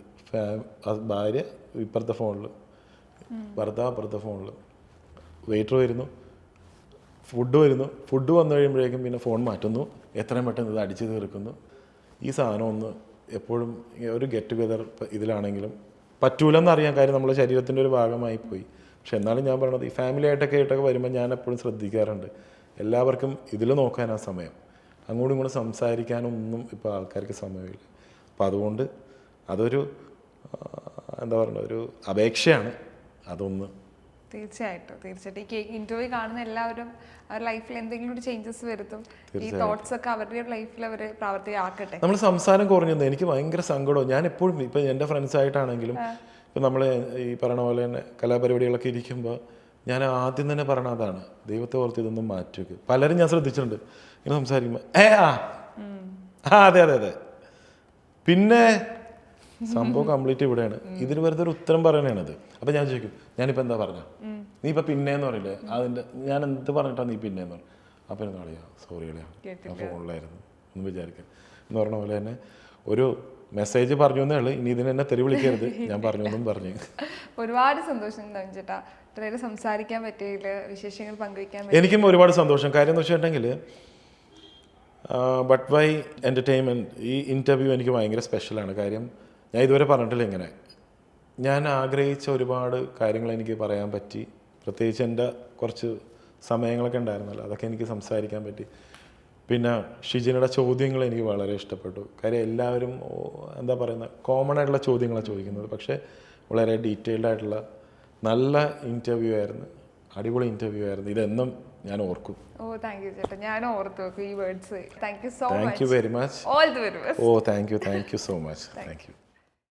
ഭാര്യ ഇപ്പുറത്തെ ഫോണിൽ, ഭർത്താവ് അപ്പുറത്തെ ഫോണിൽ, വെയിറ്റർ വരുന്നു, ഫുഡ് വന്നു കഴിയുമ്പോഴേക്കും പിന്നെ ഫോൺ മാറ്റുന്നു, എത്രയും പെട്ടെന്ന് ഇത് അടിച്ചു തീർക്കുന്നു. ഈ സാധനം ഒന്ന് എപ്പോഴും ഒരു ഗെറ്റ് ടുഗെദർ ഇതിലാണെങ്കിലും പറ്റൂലെന്നറിയാൻ, കാര്യം നമ്മുടെ ശരീരത്തിൻ്റെ ഒരു ഭാഗമായി പോയി. പക്ഷെ എന്നാലും ഞാൻ പറയണത്, ഈ ഫാമിലി ആയിട്ടൊക്കെ വരുമ്പോൾ ഞാൻ എപ്പോഴും ശ്രദ്ധിക്കാറുണ്ട്, എല്ലാവർക്കും ഇതിൽ നോക്കാനാണ് സമയം, അങ്ങോട്ടും ഇങ്ങോട്ടും സംസാരിക്കാനൊന്നും ഇപ്പോൾ ആൾക്കാർക്ക് സമയമില്ല. അപ്പം അതുകൊണ്ട് അതൊരു എന്താ പറയുക, ഒരു അപേക്ഷയാണ് അതൊന്ന്. തീർച്ചയായിട്ടും ഈ ഇന്റർവ്യൂ കാണുന്ന എല്ലാവരും അവരുടെ ലൈഫിൽ എന്തെങ്കിലും ഒരു ചേഞ്ചസ് വരുത്തും. ഈ തോട്ട്സ് ഒക്കെ അവരുടെ ലൈഫിൽ അവർ പ്രാവർത്തികമാക്കട്ടെ. നമ്മൾ സംസാരം കുറഞ്ഞത് എനിക്ക് ഭയങ്കര സങ്കടവും. ഞാൻ എപ്പോഴും ഇപ്പം എൻ്റെ ഫ്രണ്ട്സായിട്ടാണെങ്കിലും ഇപ്പം നമ്മൾ ഈ പറയണ പോലെ തന്നെ കലാപരിപാടികളൊക്കെ ഇരിക്കുമ്പോൾ ഞാൻ ആദ്യം തന്നെ പറയണതാണ്, ദൈവത്തെ ഓർത്ത് ഇതൊന്നും മാറ്റുക. പലരും ഞാൻ ശ്രദ്ധിച്ചിട്ടുണ്ട് ഇങ്ങനെ സംസാരിക്കുമ്പോൾ അതെ പിന്നെ സംഭവം കംപ്ലീറ്റ് ഇവിടെയാണ്. ഇതിന് വെറുതെ ഒരു ഉത്തരം പറയണത്. അപ്പം ഞാൻ ചോദിക്കും, ഞാനിപ്പോൾ എന്താ പറഞ്ഞ, നീ ഇപ്പം പിന്നേന്ന് പറയില്ലേ, അതിൻ്റെ ഞാൻ എന്ത് പറഞ്ഞിട്ടാ നീ പിന്നേന്ന് പറഞ്ഞു. അപ്പം എനിക്ക് കളിയാ, സോറി കളിയാ, ഞാൻ ഫോണിലായിരുന്നു ഒന്ന് വിചാരിക്കാം എന്ന് പറഞ്ഞ പോലെ തന്നെ ഒരു മെസ്സേജ് പറഞ്ഞു എന്നേ ഉള്ളൂ. ഇനി ഇതിന് എന്നെ തെറി വിളിക്കരുത്, ഞാൻ പറഞ്ഞു എന്നും പറഞ്ഞു. ഒരുപാട് സന്തോഷം ചേട്ടാ, ഇത്രയും സംസാരിക്കാൻ പറ്റിയില്ല, വിശേഷങ്ങൾ പങ്കുവയ്ക്കാൻ. എനിക്കും ഒരുപാട് സന്തോഷം. കാര്യം എന്ന് വെച്ചിട്ടുണ്ടെങ്കിൽ ബട്ട് വൈ എൻ്റർടൈൻമെൻറ്റ് ഈ ഇൻ്റർവ്യൂ എനിക്ക് ഭയങ്കര സ്പെഷ്യലാണ്. കാര്യം ഞാൻ ഇതുവരെ പറഞ്ഞിട്ടില്ല ഇങ്ങനെ. ഞാൻ ആഗ്രഹിച്ച ഒരുപാട് കാര്യങ്ങൾ എനിക്ക് പറയാൻ പറ്റി. പ്രത്യേകിച്ച് എൻ്റെ കുറച്ച് സമയങ്ങളൊക്കെ ഉണ്ടായിരുന്നല്ലോ, അതൊക്കെ എനിക്ക് സംസാരിക്കാൻ പറ്റി. പിന്നെ ഷിജിനയുടെ ചോദ്യങ്ങൾ എനിക്ക് വളരെ ഇഷ്ടപ്പെട്ടു. കാര്യം എല്ലാവരും എന്താ പറയുന്നത്, കോമൺ ആയിട്ടുള്ള ചോദ്യങ്ങളാണ് ചോദിക്കുന്നത്, പക്ഷേ വളരെ ഡീറ്റെയിൽഡ് ആയിട്ടുള്ള നല്ല ഇൻ്റർവ്യൂ ആയിരുന്നു, അടിപൊളി ഇൻ്റർവ്യൂ ആയിരുന്നു. ഇതെന്നും ഞാൻ ഓർക്കും. താങ്ക് യു ചേട്ടാ, ഞാൻ ഓർത്തു വെക്കും ഈ words. Thank you so much. Thank you very much. All the very best. Thank you so much. Thank you.